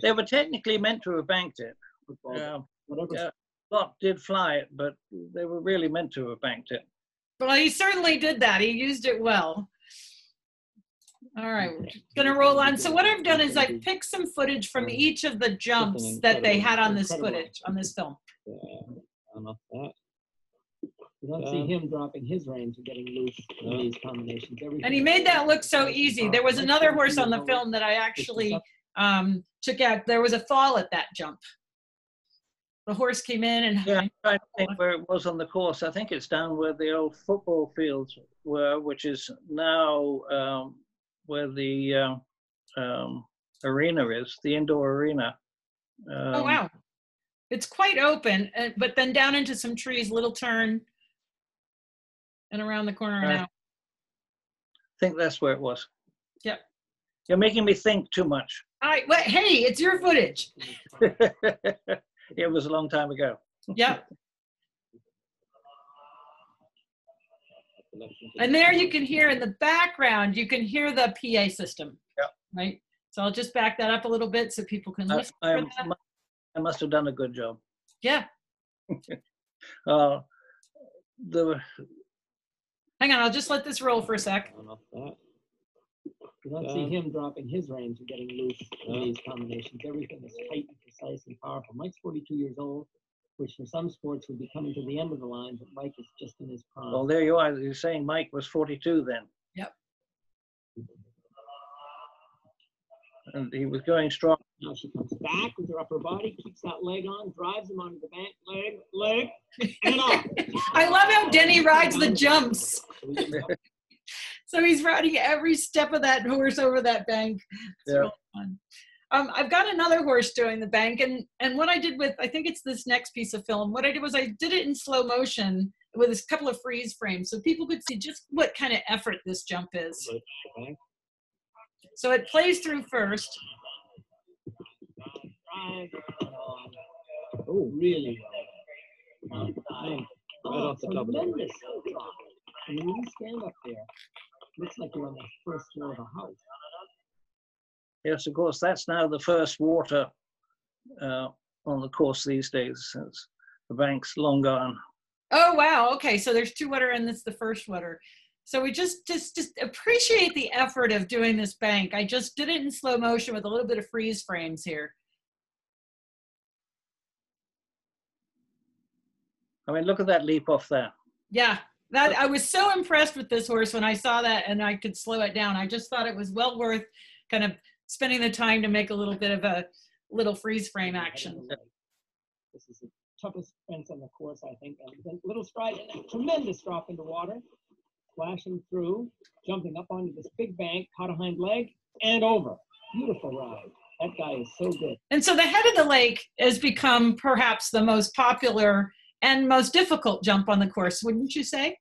They were technically meant to have banked it. Lot did fly it, but they were really meant to have banked it. Well, he certainly did that. He used it well. All right, we're just gonna roll on. So what I've done is I've picked some footage from each of the jumps that they had on this footage, on this film. Yeah, I'm off that. You don't see him dropping his reins or getting loose in these combinations. And he made that look so easy. There was another horse on the film that I actually took out. There was a fall at that jump. The horse came in and... Yeah, I'm trying to think where it was on the course. I think it's down where the old football fields were, which is now where the arena is, the indoor arena. Oh, wow. It's quite open, but then down into some trees, little turn, and around the corner now. I think that's where it was. Yep. You're making me think too much. Hey, it's your footage. It was a long time ago. Yep. And there you can hear in the background, you can hear the PA system. Yep. Right? So I'll just back that up a little bit so people can listen for that. I must have done a good job. Yeah. Hang on, I'll just let this roll for a sec. I'm off that. You don't see him dropping his reins or getting loose in these combinations. Everything is tight and precise and powerful. Mike's 42 years old, which for some sports would be coming to the end of the line, but Mike is just in his prime. Well, there you are. You're saying Mike was 42 then. Yep. And he was going strong. Now she comes back with her upper body, keeps that leg on, drives him onto the bank, leg, and off. I love how Denny rides the jumps. So he's riding every step of that horse over that bank. It's really fun. I've got another horse doing the bank, and what I did with, I think it's this next piece of film, what I did was I did it in slow motion with a couple of freeze frames so people could see just what kind of effort this jump is. So it plays through first. Oh, really well. Right off the top of the tremendous drop. And when you stand up there, looks like you're on the first floor of a house. Yes, of course, that's now the first water on the course these days, since the bank's long gone. Oh, wow. Okay, so there's two water and this is the first water. So we just appreciate the effort of doing this bank. I just did it in slow motion with a little bit of freeze frames here. I mean, look at that leap off there. Yeah, that I was so impressed with this horse when I saw that and I could slow it down. I just thought it was well worth kind of spending the time to make a little bit of a little freeze frame action. This is the toughest fence on the course, I think. And then little stride and a tremendous drop into water. Flashing through, jumping up onto this big bank, caught a hind leg, and over. Beautiful ride. That guy is so good. And so the head of the lake has become perhaps the most popular and most difficult jump on the course, wouldn't you say?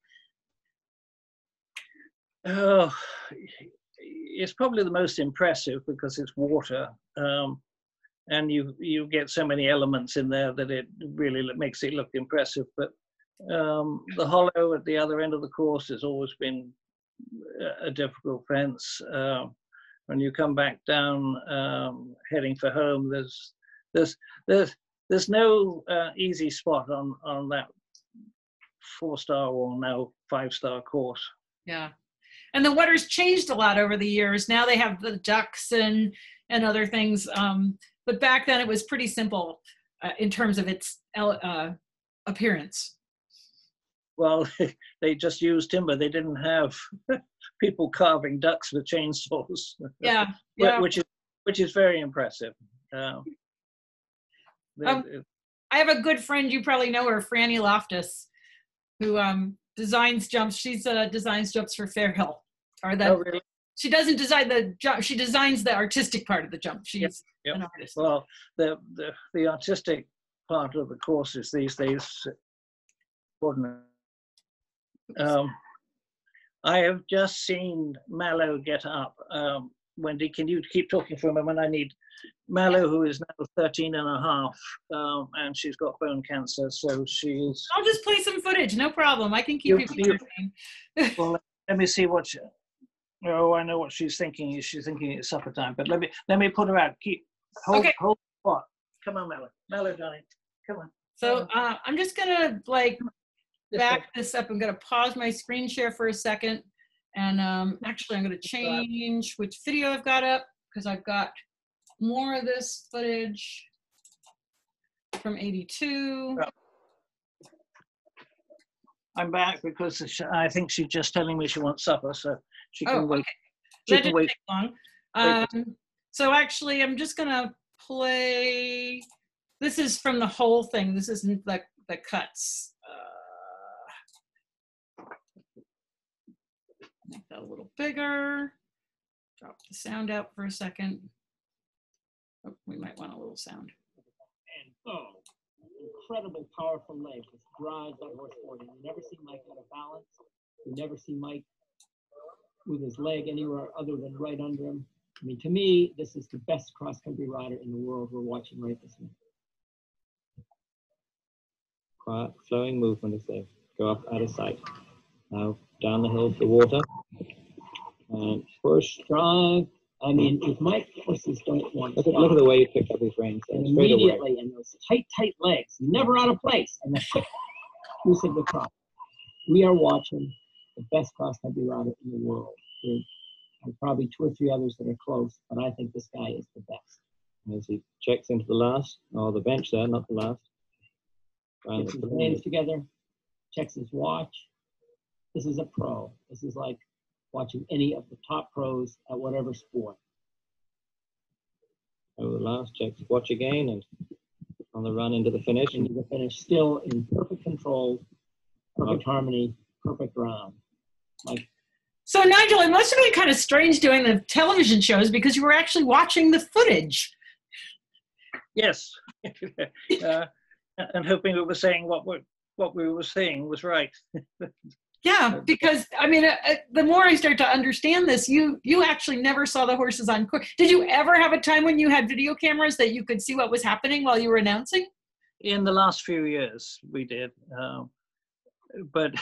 Oh, it's probably the most impressive because it's water, and you get so many elements in there that it really makes it look impressive. But the hollow at the other end of the course has always been a difficult fence. When you come back down, heading for home, there's no easy spot on that 4-star or now 5-star course. Yeah, and the water's changed a lot over the years. Now they have the ducks and other things, but back then it was pretty simple in terms of its appearance. Well, they just used timber. They didn't have people carving ducks with chainsaws. Yeah, which is very impressive. I have a good friend, you probably know her, Franny Loftus, who designs jumps. She's designs jumps for Fairhill. Oh, really? She doesn't design the jump. She designs the artistic part of the jump. She's an artist. Well, the artistic part of the courses these days, ordinary. I have just seen Mallow get up. Wendy, can you keep talking for a moment? I need Mallow, who is now 13 and a half, and she's got bone cancer, so she's... I'll just play some footage, no problem. I can keep you entertained. Well, let me see what she... Oh, I know what she's thinking. She's thinking it's supper time, but let me put her out. Hold spot. Come on, Mallow, darling. Come on. So I'm just gonna back this up. I'm gonna pause my screen share for a second And actually, I'm going to change which video I've got up because I've got more of this footage from '82. I'm back because I think she's just telling me she wants supper, so she can wait. Okay. She That can didn't wait. take long. So actually, I'm just going to play. This is from the whole thing. This isn't the cuts. Make that a little bigger. Drop the sound out for a second. Oh, we might want a little sound. And incredible powerful leg. Just drives that horse forward. And you never see Mike out of balance. You never see Mike with his leg anywhere other than right under him. I mean, to me, this is the best cross-country rider in the world we're watching right this minute. Quiet, flowing movement as they go up out of sight. Now down the hill to the water. And Push, drive. I mean, if Mike horses don't want to look at the way you picked up his reins there, and straight away. immediately, and those tight legs, never out of place, and the quick use of the cross. We are watching the best cross-country rider in the world. There are probably 2 or 3 others that are close, but I think this guy is the best. As he checks into the last, or the bench there, not the last. Gets his reins together, checks his watch. This is a pro. This is like watching any of the top pros at whatever sport. Over the last, checks his watch again, and on the run into the finish. Into the finish, still in perfect control, perfect harmony, perfect round. Like, So Nigel, it must have been kind of strange doing the television shows because you were actually watching the footage. Yes, and hoping we were saying what we were saying was right. Yeah, because I mean, the more I start to understand this, you actually never saw the horses on course. Did you ever have a time when you had video cameras that you could see what was happening while you were announcing? In the last few years, we did. But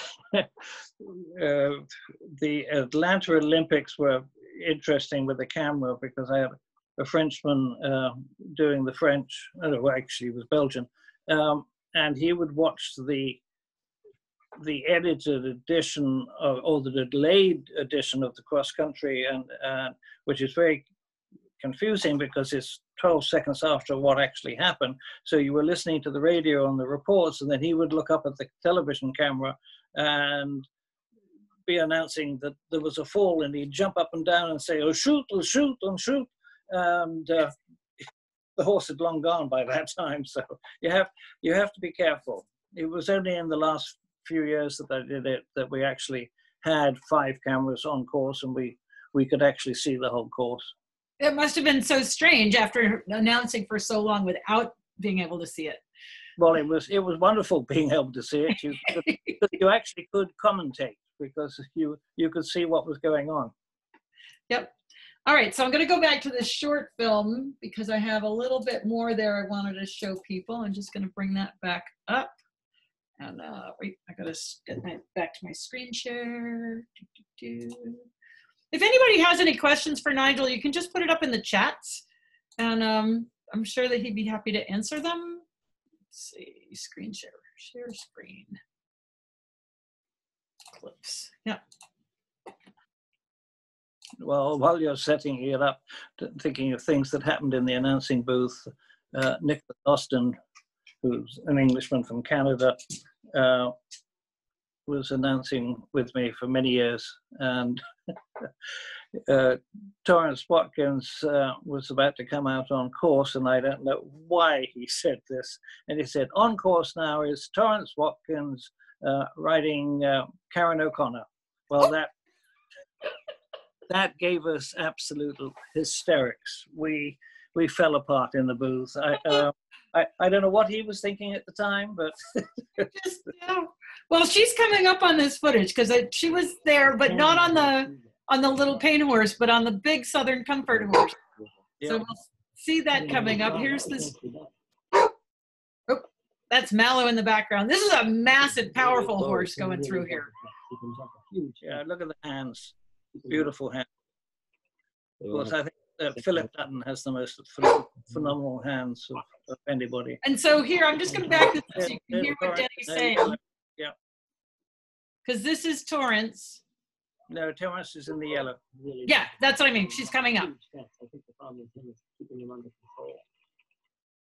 the Atlanta Olympics were interesting with the camera because I had a Frenchman doing the French, well, actually, he was Belgian, and he would watch the edited edition or the delayed edition of the cross country, and which is very confusing because it's 12 seconds after what actually happened. So you were listening to the radio and the reports, and then he would look up at the television camera and be announcing that there was a fall, and he'd jump up and down and say, "Oh, shoot, oh, shoot, oh, shoot." And the horse had long gone by that time. So you have to be careful. It was only in the last few years that I did it that we actually had 5 cameras on course, and we could actually see the whole course. It must have been so strange after announcing for so long without being able to see it. Well, it was wonderful being able to see it. You actually could commentate because you could see what was going on. Yep. All right, so I'm going to go back to this short film because I have a little bit more there I wanted to show people. I'm just going to bring that back up. And wait, I got to get back to my screen share. If anybody has any questions for Nigel, you can just put it up in the chats, and I'm sure that he'd be happy to answer them. Let's see, screen share screen. Clips, yeah. Well, while you're setting it up, thinking of things that happened in the announcing booth, Nicholas Austin, who's an Englishman from Canada, was announcing with me for many years, and Torrance Watkins was about to come out on course, and I don't know why he said this, and he said, "On course now is Torrance Watkins riding Karen O'Connor." Well, that gave us absolute hysterics. We fell apart in the booth. I don't know what he was thinking at the time, but Yeah. Well, she's coming up on this footage because she was there, but not on the little paint horse, but on the big Southern Comfort horse. yeah. So we'll see that coming up. Here's this. Oh, that's Mallow in the background. This is a massive, powerful horse going through here. Yeah, look at the hands. Beautiful hands. Of course, I think Philip Dutton has the most phenomenal hands of anybody. And so here, I'm just going to back this up so you can hear what Denny's saying. Yeah. Because this is Torrance. No, Terence is in the yellow. Really Yeah, that's what I mean. She's coming up. huge tests. I think the problem is him is keeping him under control.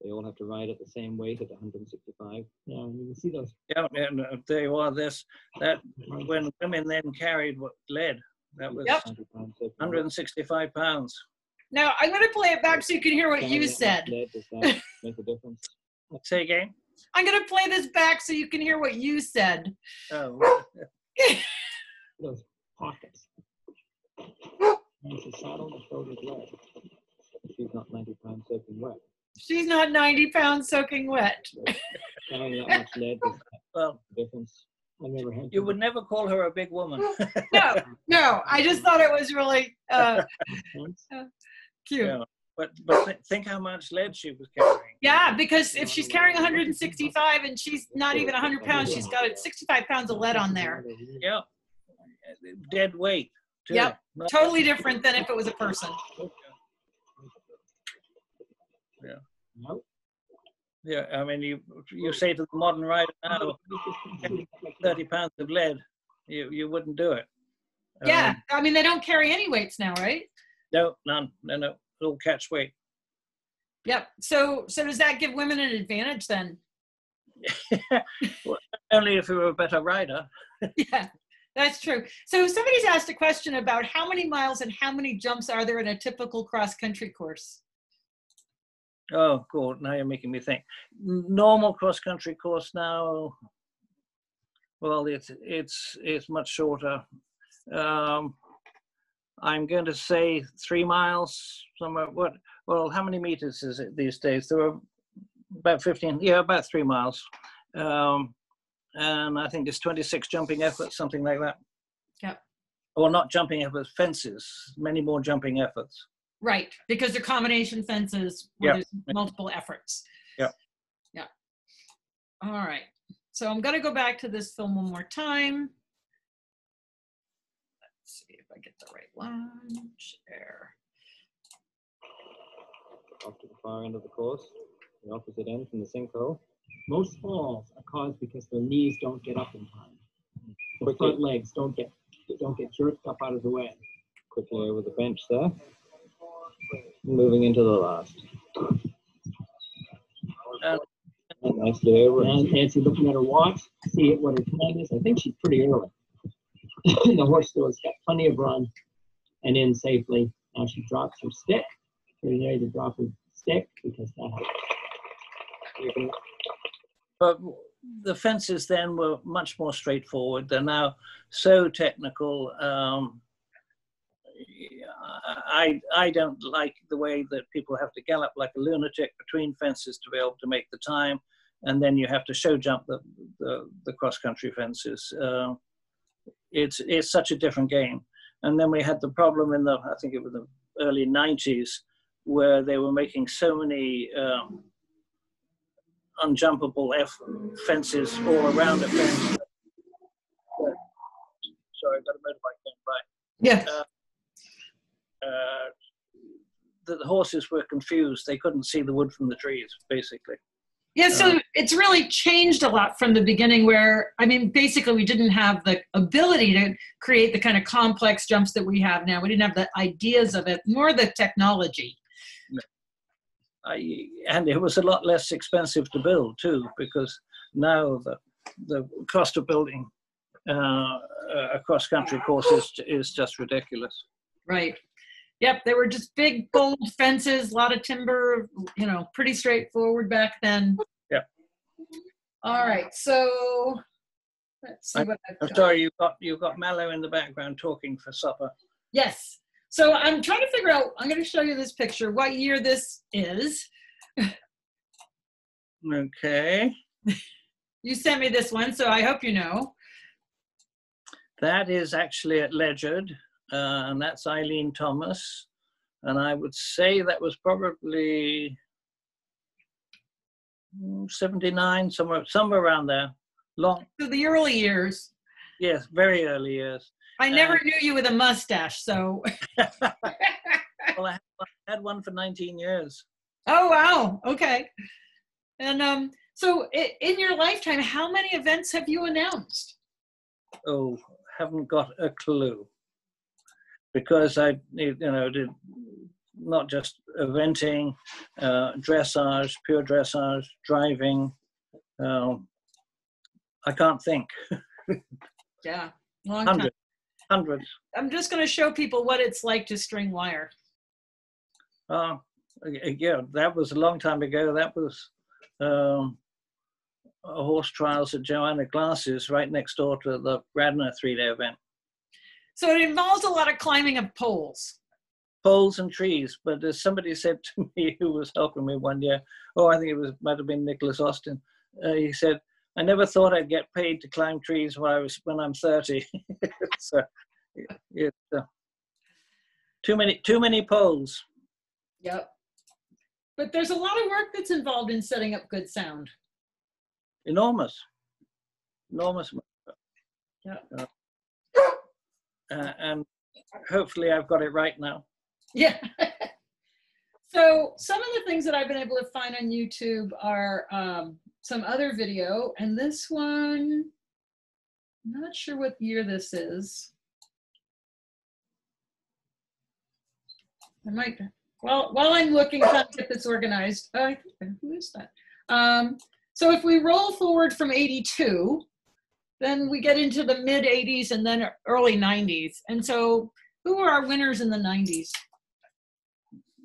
They all have to ride at the same weight at 165. Yeah, and you can see those. Yeah, and they are that when women then carried what lead, that was Yep. 100 pounds soaking wet. 165 pounds. Now I'm going to play it back so you can hear what Carrying you that much said. lead, does that make a difference? Say again. I'm going to play this back so you can hear what you said. Oh, Those pockets. And it's a saddle and filled with lead. She's not 90 pounds soaking wet. She's not 90 pounds soaking wet. Carrying that much lead, does that well, make a difference? I never had. you would never call her a big woman. No, I just thought it was really cute. Yeah. But think how much lead she was carrying. Yeah, because if she's carrying 165 and she's not even 100 pounds, she's got 65 pounds of lead on there. Yeah. Dead weight, too. Yep. Not- Totally different than if it was a person. Yeah. Nope. Yeah, I mean, you say to the modern rider now, 30 pounds of lead, you wouldn't do it. Yeah, I mean, they don't carry any weights now, right? No, none. No. It'll catch weight. Yep. So does that give women an advantage then? Well, only if you were a better rider. Yeah, that's true. So somebody's asked a question about how many miles and how many jumps are there in a typical cross-country course? Oh, God, now you're making me think. Normal cross-country course now, well, it's much shorter. I'm going to say 3 miles, somewhere. Well, how many meters is it these days? There are about 15, yeah, about 3 miles. And I think it's 26 jumping efforts, something like that. Yep. Or not jumping efforts, fences, many more jumping efforts. Right, because they're combination fences where Yeah. there's multiple efforts. Yeah. Yeah. All right. So I'm going to go back to this film one more time. Let's see if I get the right one. Share. Off to the far end of the course, the opposite end from the sinkhole. Most falls are caused because their knees don't get up in time. The Quickly. front legs don't get jerked up out of the way. Quickly over the bench there. Moving into the last. Nicely over. And Nancy looking at her watch, see what her time is. I think she's pretty early. The horse still has got plenty of run and in safely. Now she drops her stick. Getting ready to drop her stick because that helps. But the fences then were much more straightforward. They're now so technical. I don't like the way that people have to gallop like a lunatic between fences to be able to make the time, and then you have to show jump the cross-country fences. It's such a different game. And then we had the problem in I think it was the early 90s, where they were making so many unjumpable fences all around the fence. Sorry, I've got a motorbike going by. Yeah. The horses were confused. They couldn't see the wood from the trees, basically. Yeah, so it's really changed a lot from the beginning where, I mean, basically we didn't have the ability to create the kind of complex jumps that we have now. We didn't have the ideas of it, more the technology. And it was a lot less expensive to build too, because now the cost of building a cross-country course is just ridiculous. Right. Yep, they were just big, bold fences, a lot of timber, you know, pretty straightforward back then. Yep. All right, so let's see what I've got. I'm sorry, you've got Mallow in the background talking for supper. Yes. So I'm trying to figure out, I'm going to show you this picture, what year this is. Okay. You sent me this one, so I hope you know. That is actually at Ledyard, and that's Eileen Thomas. And I would say that was probably 79, somewhere around there. Long. So the early years. Yes, very early years. I never knew you with a mustache, so. Well, I had one for 19 years. Oh, wow. Okay. And so in your lifetime, how many events have you announced? Oh, haven't got a clue. because I, you know, did not just eventing, dressage, pure dressage, driving. I can't think. Yeah, long time. Hundreds. I'm just going to show people what it's like to string wire. Yeah, that was a long time ago. That was horse trials at Joanna Glass's right next door to the Radnor 3-day event. So it involves a lot of climbing of poles. Poles and trees, but as somebody said to me who was helping me one year, I think it might have been Nicholas Austin, he said, I never thought I'd get paid to climb trees when I'm 30. So it's too many poles. Yep. But there's a lot of work that's involved in setting up good sound. Enormous. Yeah. And hopefully I've got it right now. Yeah. So some of the things that I've been able to find on YouTube are some other video, and this one, I'm not sure what year this is. I might, well, while I'm looking, trying to get this organized, who is that? So if we roll forward from 82, then we get into the mid 80s and then early 90s. And so who were our winners in the 90s?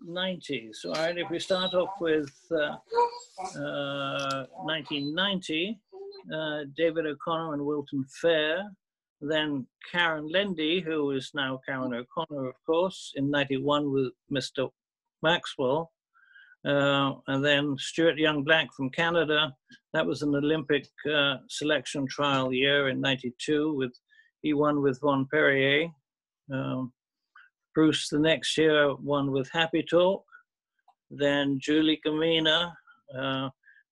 90s. All right, if we start off with 1990, David O'Connor and Wilton Fair, then Karen Lendy, who is now Karen O'Connor, of course, in 91 with Mr. Maxwell, and then Stuart Young-Black from Canada. That was an Olympic selection trial year in 92. He won with Von Perrier. Bruce the next year won with Happy Talk. Then Julie Gamina,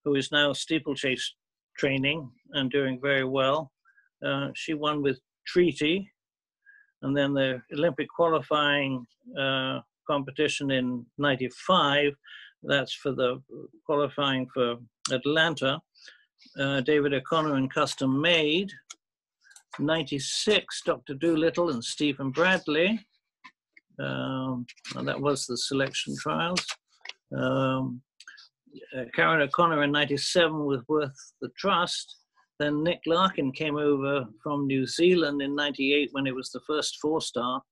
who is now steeplechase training and doing very well. She won with Treaty. And then the Olympic qualifying competition in 95, that's for the qualifying for Atlanta. David O'Connor and Custom Made. 96, Dr. Doolittle and Stephen Bradley. And that was the selection trials. Karen O'Connor in 97 with Worth the Trust. Then Nick Larkin came over from New Zealand in 98 when it was the first 4-star.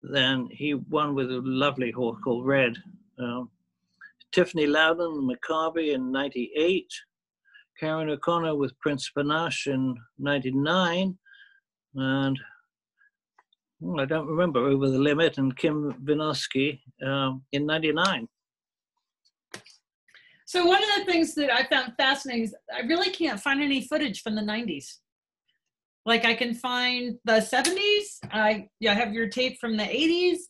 Then he won with a lovely horse called Red. Tiffany Loudon and McCarvey in 98. Karen O'Connor with Prince Panache in 99. And I don't remember Over the Limit and Kim Vinosky in 99. So one of the things that I found fascinating is I really can't find any footage from the 90s. Like I can find the 70s, I have your tape from the 80s,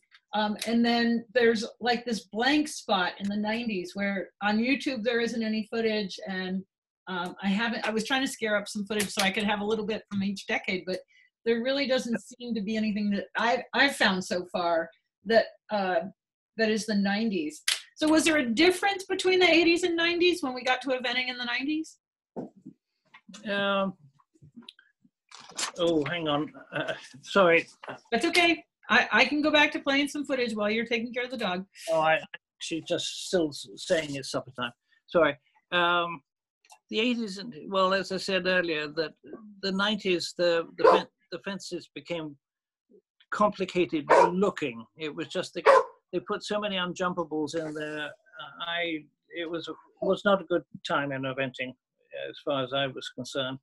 and then there's like this blank spot in the 90s where on YouTube there isn't any footage, and I was trying to scare up some footage so I could have a little bit from each decade, but there really doesn't seem to be anything that I've found so far that that is the 90s. So was there a difference between the 80s and 90s when we got to eventing in the 90s? Oh, hang on. Sorry. That's okay. I can go back to playing some footage while you're taking care of the dog. Oh, I actually just still saying it's supper time. Sorry. The 80s, well, as I said earlier, that the 90s, the fences became complicated looking. It was just they put so many unjumpables in there. It was not a good time in eventing, as far as I was concerned.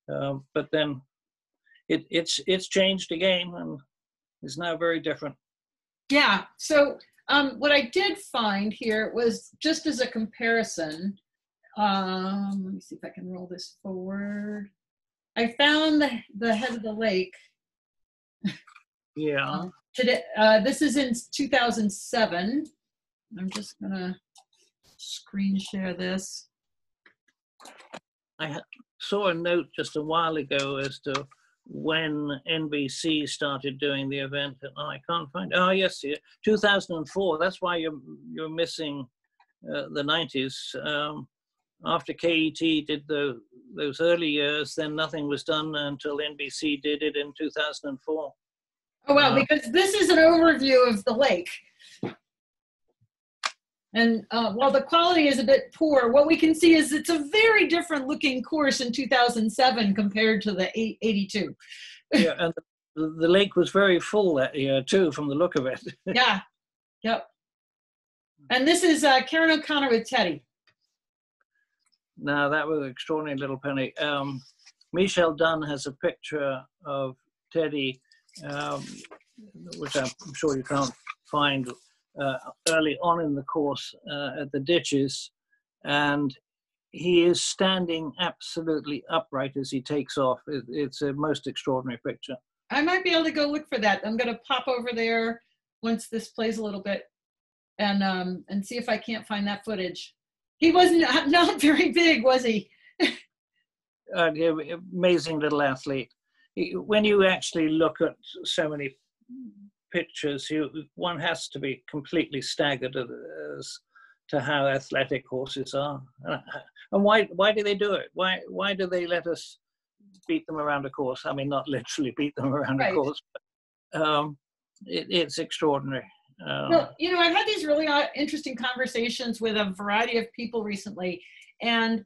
But then it's changed again and is now very different. Yeah. So what I did find here was just as a comparison. Let me see if I can roll this forward. I found the head of the lake. Yeah. Today, this is in 2007. I'm just gonna screen share this. I saw a note just a while ago as to when NBC started doing the event, and I can't find. Oh yes, 2004. That's why you're missing the 90s. After KET did the those early years, then nothing was done until NBC did it in 2004. Oh, wow, because this is an overview of the lake. And while the quality is a bit poor, what we can see is it's a very different looking course in 2007 compared to the 82. Yeah, and the lake was very full that year too, from the look of it. Yeah, yep. And this is Karen O'Connor with Teddy. Now that was an extraordinary little penny. Michelle Dunn has a picture of Teddy, which I'm sure you can't find, early on in the course at the ditches, and he is standing absolutely upright as he takes off. It's a most extraordinary picture. I might be able to go look for that. I'm going to pop over there once this plays a little bit and see if I can't find that footage. He wasn't not very big, was he? Amazing little athlete. When you actually look at so many pictures, one has to be completely staggered as to how athletic horses are. And why do they do it? Why do they let us beat them around a course? I mean, not literally beat them around a course, but it's extraordinary. Well, you know, I've had these really interesting conversations with a variety of people recently, and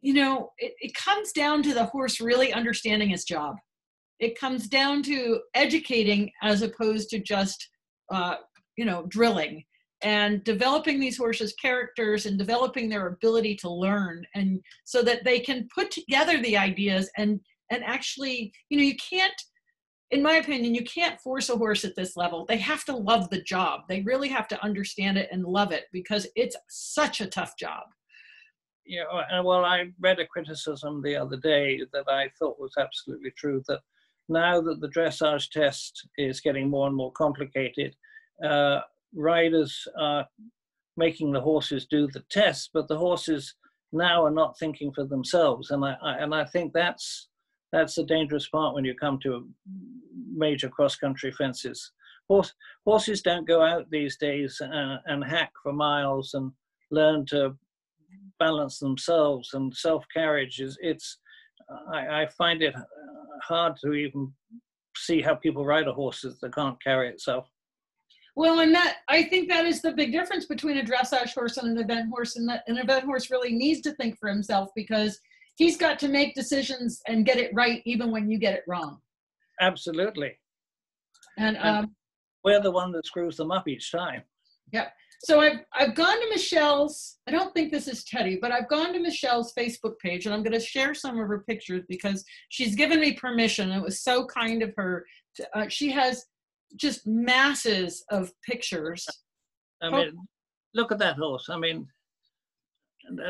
you know, it comes down to the horse really understanding his job. It comes down to educating as opposed to just, you know, drilling, and developing these horses' characters and developing their ability to learn, and so that they can put together the ideas and actually, you know, you can't, in my opinion, you can't force a horse at this level. They have to love the job. They really have to understand it and love it, because it's such a tough job. Yeah, well, I read a criticism the other day that I thought was absolutely true, that now that the dressage test is getting more and more complicated, riders are making the horses do the test, but the horses now are not thinking for themselves. And I think that's the dangerous part when you come to major cross-country fences. Horses don't go out these days and hack for miles and learn to balance themselves, and self-carriage I find it hard to even see how people ride a horse that can't carry itself. Well, and I think that is the big difference between a dressage horse and an event horse, and that an event horse really needs to think for himself, because he's got to make decisions and get it right even when you get it wrong. Absolutely. And we're the one that screws them up each time. Yeah. So I've gone to Michelle's, I don't think this is Teddy, but I've gone to Michelle's Facebook page, and I'm going to share some of her pictures because she's given me permission. It was so kind of her. She has just masses of pictures. I mean, look at that horse. I mean,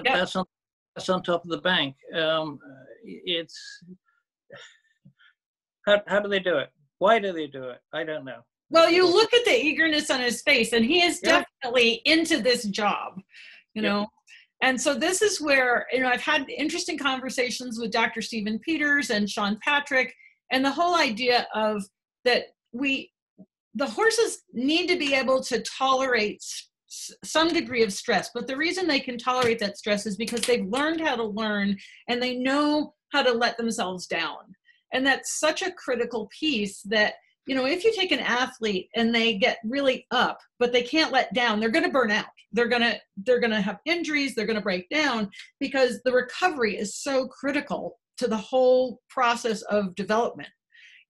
that's on top of the bank. It's how do they do it? Why do they do it? I don't know. Well, you look at the eagerness on his face, and he is definitely into this job, you know. And so this is where, you know, I've had interesting conversations with Dr. Stephen Peters and Sean Patrick, and the whole idea of that the horses need to be able to tolerate some degree of stress, but the reason they can tolerate that stress is because they've learned how to learn, and they know how to let themselves down. And that's such a critical piece that, you know, if you take an athlete and they get really up, but they can't let down, they're going to burn out. They're going to have injuries. They're going to break down, because the recovery is so critical to the whole process of development.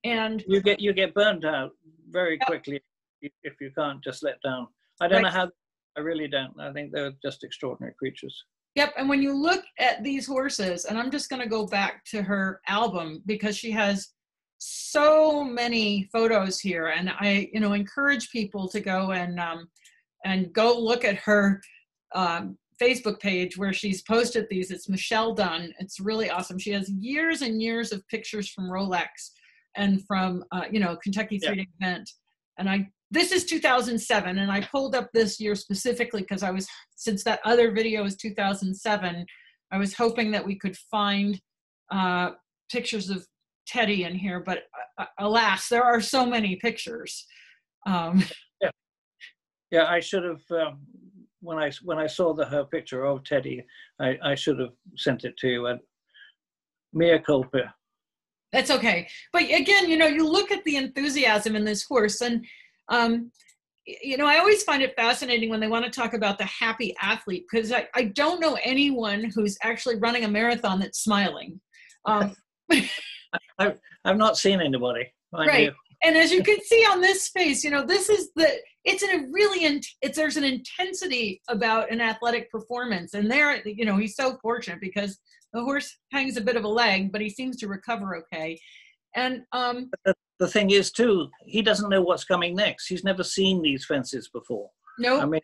And you get burned out very quickly if you can't just let down. I don't know how. I really don't. I think they're just extraordinary creatures. Yep. And when you look at these horses, and I'm just going to go back to her album because she has so many photos here, and I, you know, encourage people to go and go look at her Facebook page where she's posted these. It's Michelle Dunn. It's really awesome. She has years and years of pictures from Rolex and from you know, Kentucky 3-day event. And this is 2007, and I pulled up this year specifically because since that other video is 2007, I was hoping that we could find pictures of Teddy in here, but alas, there are so many pictures. Yeah, I should have, when I saw her picture of Teddy, I should have sent it to you. Mea culpa. That's okay. But again, you know, you look at the enthusiasm in this horse, and you know, I always find it fascinating when they want to talk about the happy athlete, because I don't know anyone who's actually running a marathon that's smiling. I've not seen anybody. Right. And as you can see on this face, you know, this is it's in a really, there's an intensity about an athletic performance. And there, you know, he's so fortunate because the horse hangs a bit of a leg, but he seems to recover okay. And the thing is too, he doesn't know what's coming next. He's never seen these fences before. No. I mean,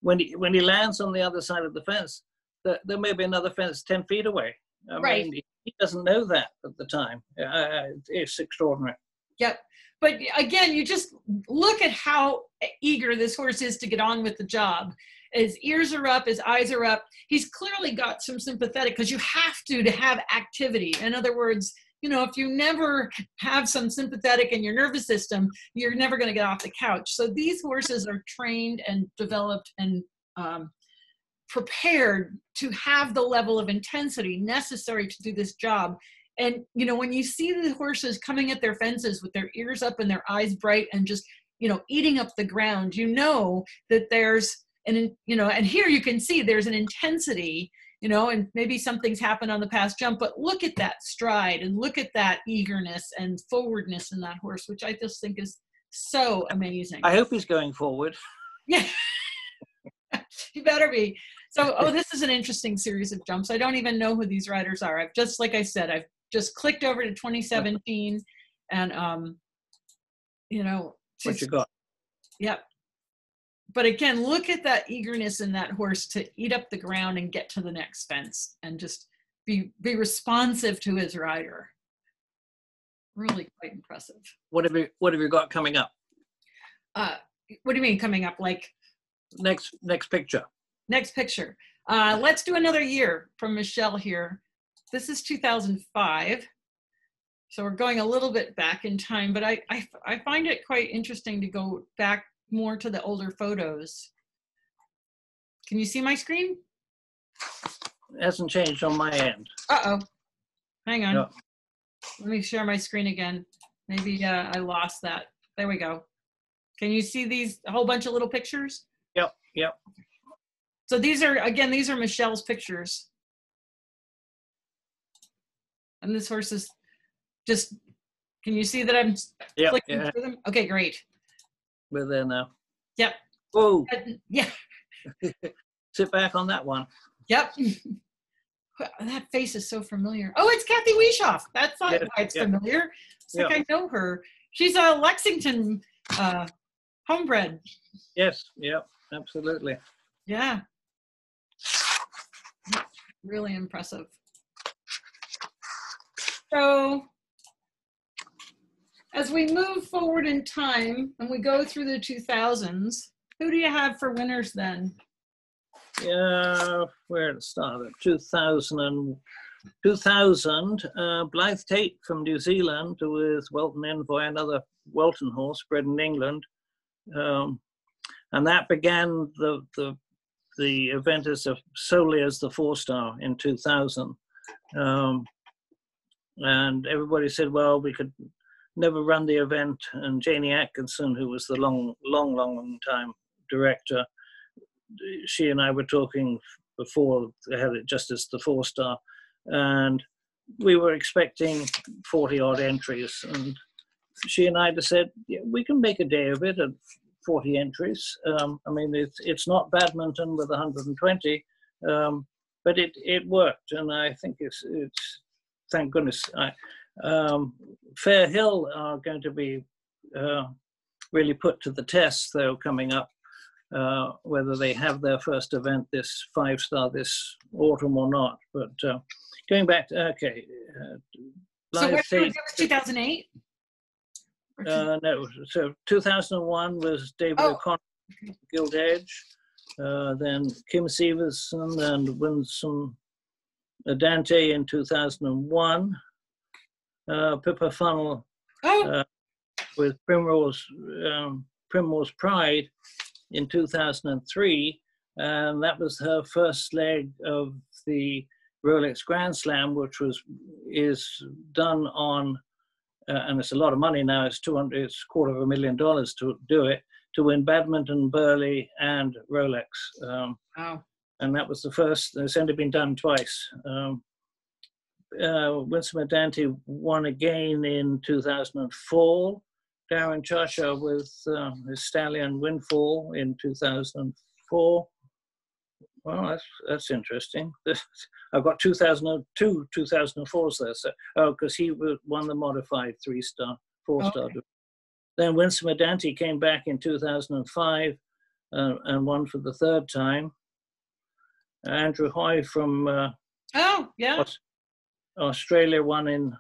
when he lands on the other side of the fence, there may be another fence 10 feet away. I mean, he doesn't know that at the time. It's extraordinary. Yep. But again, you just look at how eager this horse is to get on with the job. His ears are up, his eyes are up. He's clearly got some sympathetic, because you have to have activity. In other words, you know, if you never have some sympathetic in your nervous system, you're never going to get off the couch. So these horses are trained and developed and prepared to have the level of intensity necessary to do this job. And, you know, when you see the horses coming at their fences with their ears up and their eyes bright and just, you know, eating up the ground, you know that there's you know, and here you can see there's an intensity, you know, and maybe something's happened on the past jump, but look at that stride and look at that eagerness and forwardness in that horse, which I just think is so amazing. I hope he's going forward. Yeah, he better be. So, this is an interesting series of jumps. I don't even know who these riders are. I've just, like I said, I've just clicked over to 2017 and, you know. What you got? Yep. But again, look at that eagerness in that horse to eat up the ground and get to the next fence and just be responsive to his rider. Really quite impressive. What have you got coming up? What do you mean coming up? Like next picture. Next picture. Let's do another year from Michelle here. This is 2005. So we're going a little bit back in time, but I find it quite interesting to go back more to the older photos. Can you see my screen? It hasn't changed on my end. Uh-oh. Hang on. No. Let me share my screen again. Maybe I lost that. There we go. Can you see these, a whole bunch of little pictures? Yep. So these are Michelle's pictures. And this horse is just, can you see that I'm clicking through them? Okay, great. We're there now. Yep. Whoa. Yeah. Sit back on that one. Yep. That face is so familiar. Oh, it's Kathy Weishoff. That's not why it's familiar. It's like I know her. She's a Lexington homebred. Yes, absolutely. Yeah. Really impressive. So as we move forward in time and we go through the 2000s, who do you have for winners then? Yeah, where to start? 2000, Blythe Tate from New Zealand with Welton Envoy, another Welton horse bred in England. And that began the event solely as the 4-star in 2000. And everybody said, well, we could never run the event. And Janie Atkinson, who was the long time director, she and I were talking before they had it just as the 4-star. And we were expecting 40 odd entries. And she and I just said, yeah, we can make a day of it at 40 entries. I mean, it's not badminton with 120, but it worked. And I think it's thank goodness. Fair Hill are going to be really put to the test, though, coming up, whether they have their first event, this 5-star, this autumn or not. But going back to, so what year was 2008? No, so 2001 was David O'Connor, Gilt Edge, then Kim Severson and Winsome Dante in 2001, Pippa Funnel with Primrose Pride in 2003, and that was her first leg of the Rolex Grand Slam, which is done on, and it's a lot of money now. It's $250,000 to do it, to win badminton, Burley, and Rolex. Wow. And that was the first. It's only been done twice. Winston Medante won again in 2004. Darren Churchill with his Stallion Windfall in 2004. Well, that's interesting. I've got 2002, 2004s there. So, because he won the modified 3-star, 4-star. Okay. Then Winston Medante came back in 2005 and won for the 3rd time. Andrew Hoy from Australia won in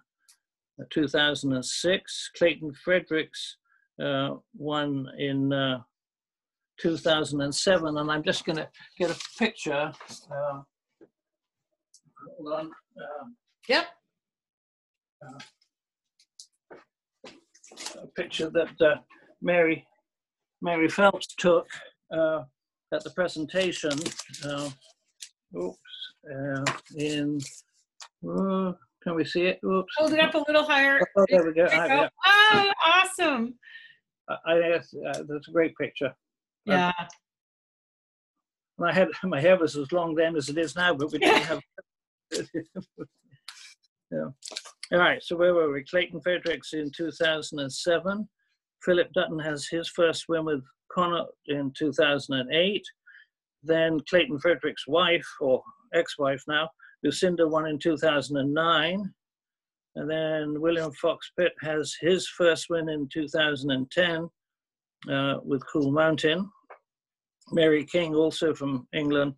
2006. Clayton Fredericks won in 2007, and I'm just going to get a picture. Hold on. Yep. A picture that Mary Phelps took at the presentation. Can we see it? Oops. Hold it up a little higher. Oh, there we go. Oh, awesome. That's a great picture. Yeah. My hair was as long then as it is now, but we didn't have. Yeah. All right. So where were we? Clayton Fredericks in 2007. Philip Dutton has his first win with Connaught in 2008. Then Clayton Fredericks' wife, or ex-wife now, Lucinda, won in 2009. And then William Fox Pitt has his first win in 2010 with Cool Mountain. Mary King, also from England,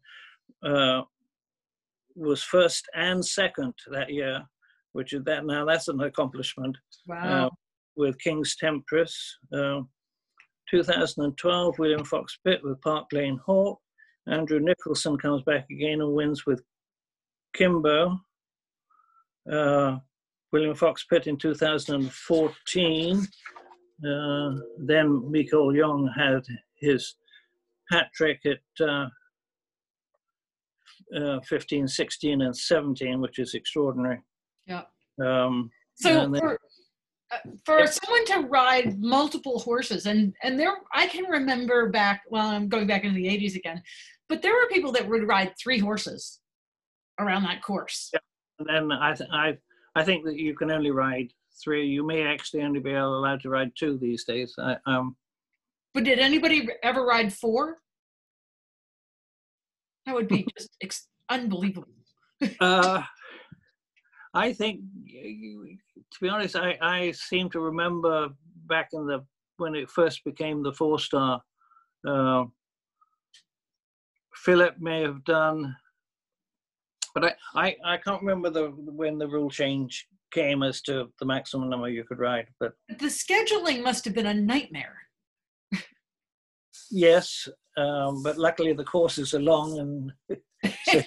was 1st and 2nd that year, which is that's an accomplishment. Wow. With King's Temptress. 2012, William Fox Pitt with Park Lane Hawk. Andrew Nicholson comes back again and wins with Kimbo. William Fox Pitt in 2014. Then Michael Young had his hat trick at 15, 16, and 17, which is extraordinary. Yeah. So for someone to ride multiple horses, and there, I can remember back, well, I'm going back into the 80s again, but there were people that would ride 3 horses around that course. Yeah. And then I think that you can only ride 3. You may actually only be allowed to ride 2 these days. But did anybody ever ride 4? That would be just unbelievable. I think, to be honest, I seem to remember back in when it first became the 4-star, Philip may have done, but I can't remember when the rule change came as to the maximum number you could ride. But the scheduling must have been a nightmare. Yes, but luckily the courses are long, and so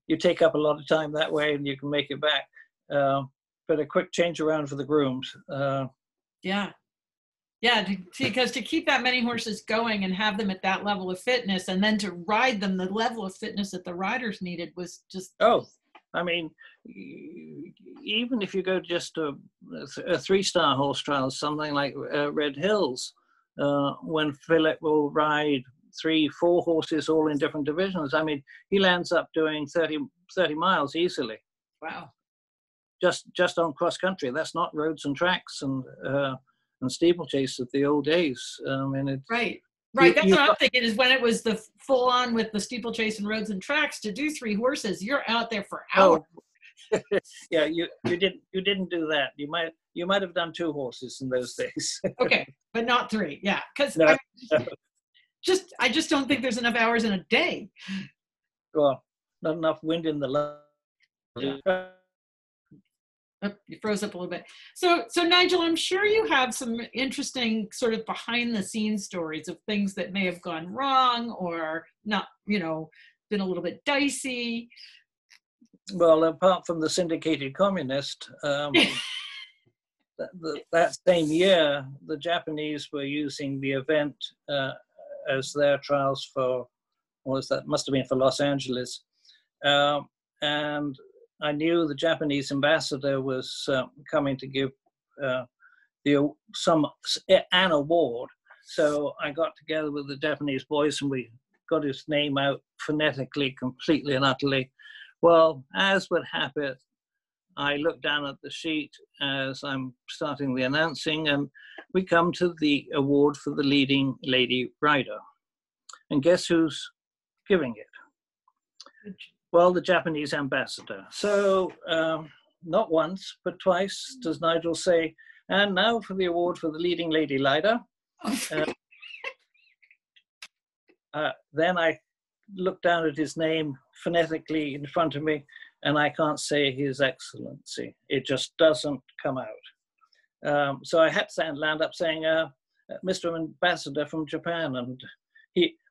you take up a lot of time that way, and you can make it back. But a quick change around for the grooms. Yeah, because to keep that many horses going and have them at that level of fitness, and then to ride them, the level of fitness that the riders needed was just. Oh, I mean, even if you go just a 3-star horse trial, something like Red Hills, when Philip will ride 3, 4 horses all in different divisions, I mean, he lands up doing 30 miles easily. Wow. Just on cross country. That's not roads and tracks and steeplechase of the old days. I mean, it's, right. That's what I'm thinking, is when it was the full on with the steeplechase and roads and tracks, to do 3 horses, you're out there for hours. Oh. Yeah, you didn't do that. You might have done 2 horses in those days. Okay, but not 3. Yeah, because no. I just don't think there's enough hours in a day. Well, not enough wind in the. Yeah. Oh, you froze up a little bit. So Nigel, I'm sure you have some interesting sort of behind the scenes stories of things that may have gone wrong or not, been a little bit dicey. Well, apart from the syndicated communist, that same year, the Japanese were using the event as their trials for, must have been for Los Angeles. and I knew the Japanese ambassador was coming to give an award. So I got together with the Japanese boys and we got his name out phonetically, completely and utterly. Well, as would happen, I looked down at the sheet as I'm starting the announcing, and we come to the award for the leading lady rider. And guess who's giving it? Well, the Japanese ambassador. So not once, but twice does Nigel say, and now for the award for the leading lady rider. Then I look down at his name phonetically in front of me, and I can't say His Excellency. It just doesn't come out. So I had to land up saying, Mr. Ambassador from Japan. And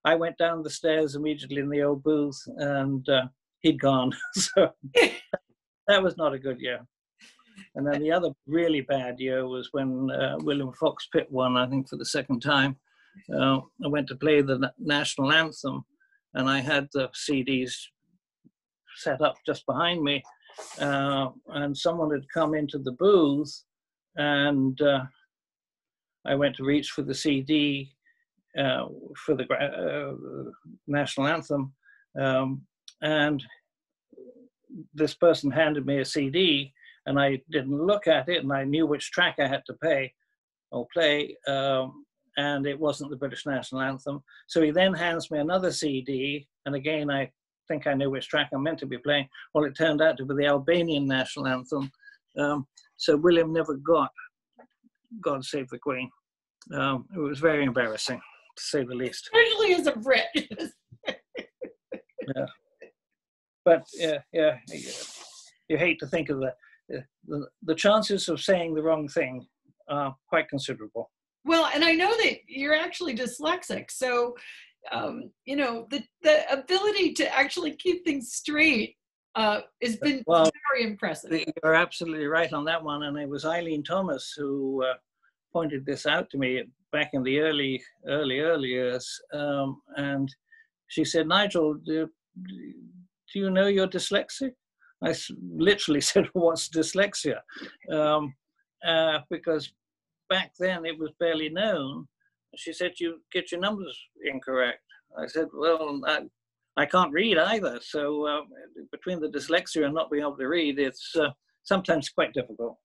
I went down the stairs immediately in the old booth, and he'd gone. So that was not a good year. And then the other really bad year was when William Fox Pitt won, I think for the second time. I went to play the national anthem, and I had the CDs set up just behind me, and someone had come into the booth, and I went to reach for the CD for the national anthem, and this person handed me a CD, and I didn't look at it, and I knew which track I had to play, and it wasn't the British national anthem. So he then hands me another CD, and again, I think I knew which track I'm meant to be playing. Well, it turned out to be the Albanian national anthem. So William never got God Save the Queen. It was very embarrassing, to say the least. Especially as a Brit. Yeah. But yeah, you hate to think of the chances of saying the wrong thing are quite considerable. Well, and I know that you're actually dyslexic, so you know, the ability to actually keep things straight has been very impressive. You're absolutely right on that one, and it was Eileen Thomas who pointed this out to me back in the early years, and she said, "Nigel, do you know you're dyslexic?" I literally said, "What's dyslexia?" Because back then it was barely known. She said, "You get your numbers incorrect." I said, "Well, I can't read either. So between the dyslexia and not being able to read, it's sometimes quite difficult."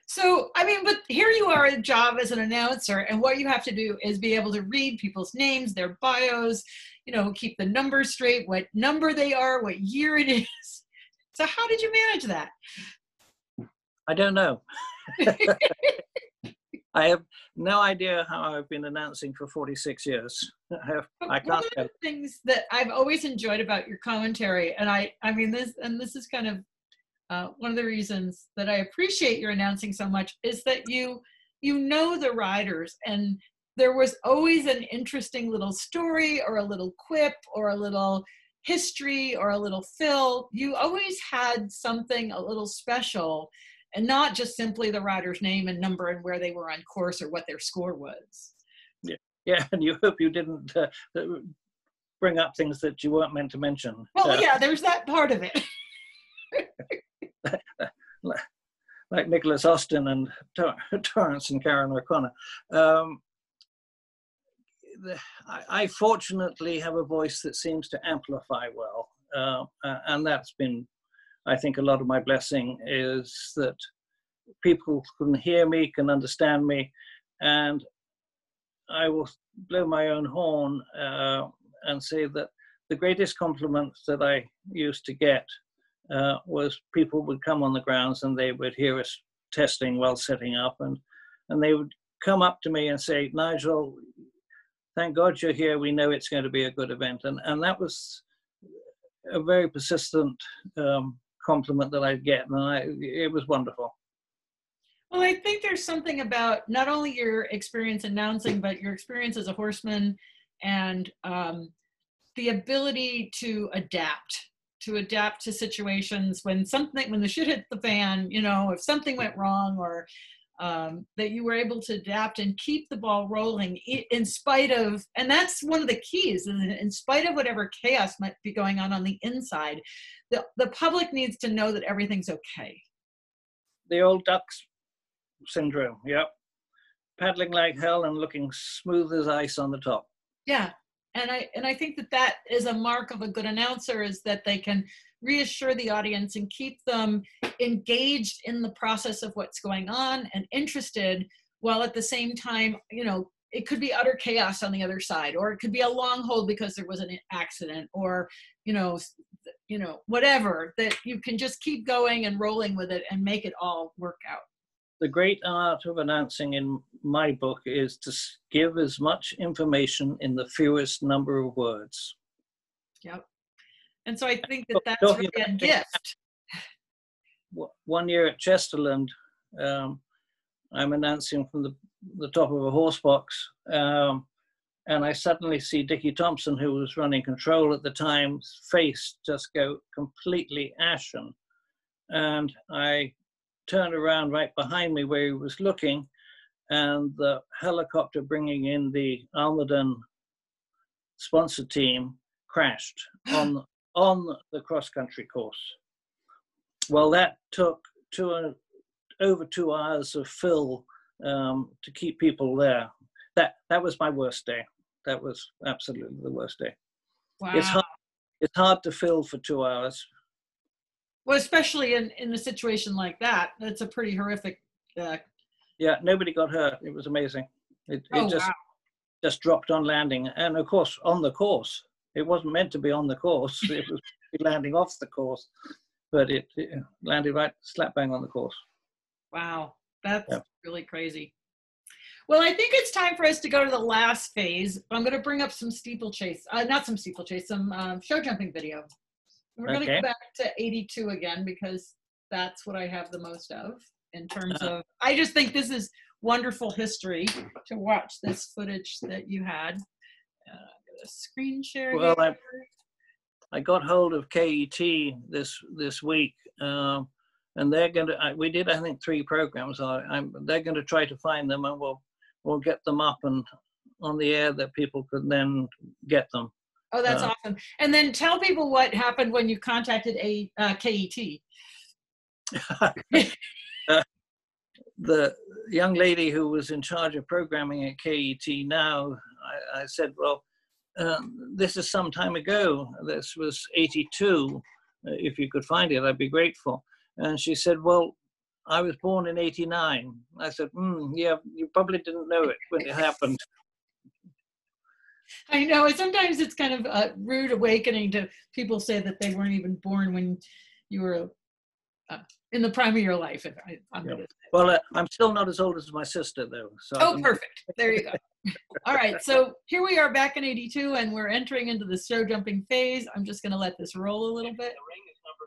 So, I mean, but here you are a job as an announcer, and what you have to do is be able to read people's names, their bios, you know, keep the numbers straight, what number they are, what year it is. So how did you manage that? I don't know. I have no idea how I've been announcing for 46 years. I can't. One of the things that I've always enjoyed about your commentary, and I mean this is kind of one of the reasons that I appreciate your announcing so much, is that you know the riders, and there was always an interesting little story or a little quip or a little history or a little fill. You always had something a little special, and not just simply the rider's name and number and where they were on course or what their score was. Yeah, and you hope you didn't bring up things that you weren't meant to mention. Well, yeah, there's that part of it. Like Nicholas Austin and Torrance and Karen O'Connor. I fortunately have a voice that seems to amplify well, and that's been, I think, a lot of my blessing, is that people can hear me, can understand me, and I will blow my own horn and say that the greatest compliment that I used to get was people would come on the grounds and they would hear us testing while setting up, and they would come up to me and say, "Nigel, thank God you're here. We know it's going to be a good event." And that was a very persistent compliment that I'd get, and it was wonderful. Well, I think there's something about not only your experience announcing, but your experience as a horseman, and the ability to adapt to situations when the shit hits the fan, you know, if something went wrong, or that you were able to adapt and keep the ball rolling in spite of, and that's one of the keys, in spite of whatever chaos might be going on the inside, the public needs to know that everything's okay. The old ducks syndrome, yep. Paddling like hell and looking smooth as ice on the top. Yeah, and I think that is a mark of a good announcer, is that they can reassure the audience and keep them engaged in the process of what's going on and interested, while at the same time, you know, it could be utter chaos on the other side, or it could be a long hold because there was an accident, or you know, whatever, that you can just keep going and rolling with it and make it all work out. The great art of announcing in my book is to give as much information in the fewest number of words. Yep. And so I think that that's really a gift. One year at Chesterland, I'm announcing from the top of a horse box, and I suddenly see Dickie Thompson, who was running control at the time's face just go completely ashen. And I turned around right behind me where he was looking, and the helicopter bringing in the Almaden sponsor team crashed on the cross-country course. Well, that took over 2 hours of fill to keep people there. That was my worst day. That was absolutely the worst day. Wow. It's hard to fill for 2 hours. Well, especially in a situation like that, that's a pretty horrific. Yeah, nobody got hurt. It was amazing. It just dropped on landing, and of course on the course. It wasn't meant to be on the course. It was landing off the course, but it landed right slap bang on the course. Wow, that's really crazy. Well, I think it's time for us to go to the last phase. I'm going to bring up some steeplechase, not some steeplechase, some show jumping video. We're going to go back to 82 again, because that's what I have the most of in terms of, I just think this is wonderful history to watch this footage that you had. I'm going to screen share. Well, I got hold of KET this week, and they're going to, we did, I think, 3 programs. They're going to try to find them, and we'll get them up and on the air that people could then get them. Oh, that's awesome. And then tell people what happened when you contacted KET. The young lady who was in charge of programming at KET now, I said, well, this is some time ago. This was 82. If you could find it, I'd be grateful. And she said, well, I was born in 89. I said, yeah, you probably didn't know it when it happened. I know. Sometimes it's kind of a rude awakening to people say that they weren't even born when you were in the prime of your life. Well, I'm still not as old as my sister, though. So perfect. There you go. All right. So here we are back in 82, and we're entering into the show jumping phase. I'm just going to let this roll a little bit.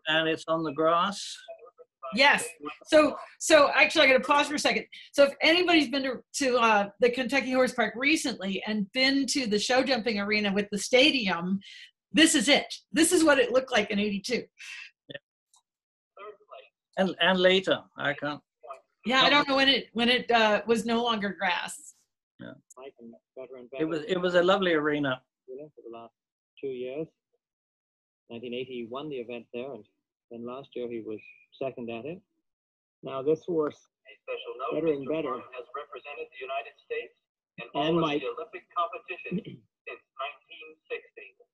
And it's on the grass. Yes. So actually, I got to pause for a second. So if anybody's been to the Kentucky Horse Park recently and been to the show jumping arena with the stadium, this is it. This is what it looked like in 82. Yeah. And later, I can't. Yeah, I don't know when it was no longer grass. Yeah. It was a lovely arena. For the last 2 years. 1980, he won the event there, and then last year he was second at it. Now this horse, better and better, has represented the United States in and all Mike, of the Olympic competitions since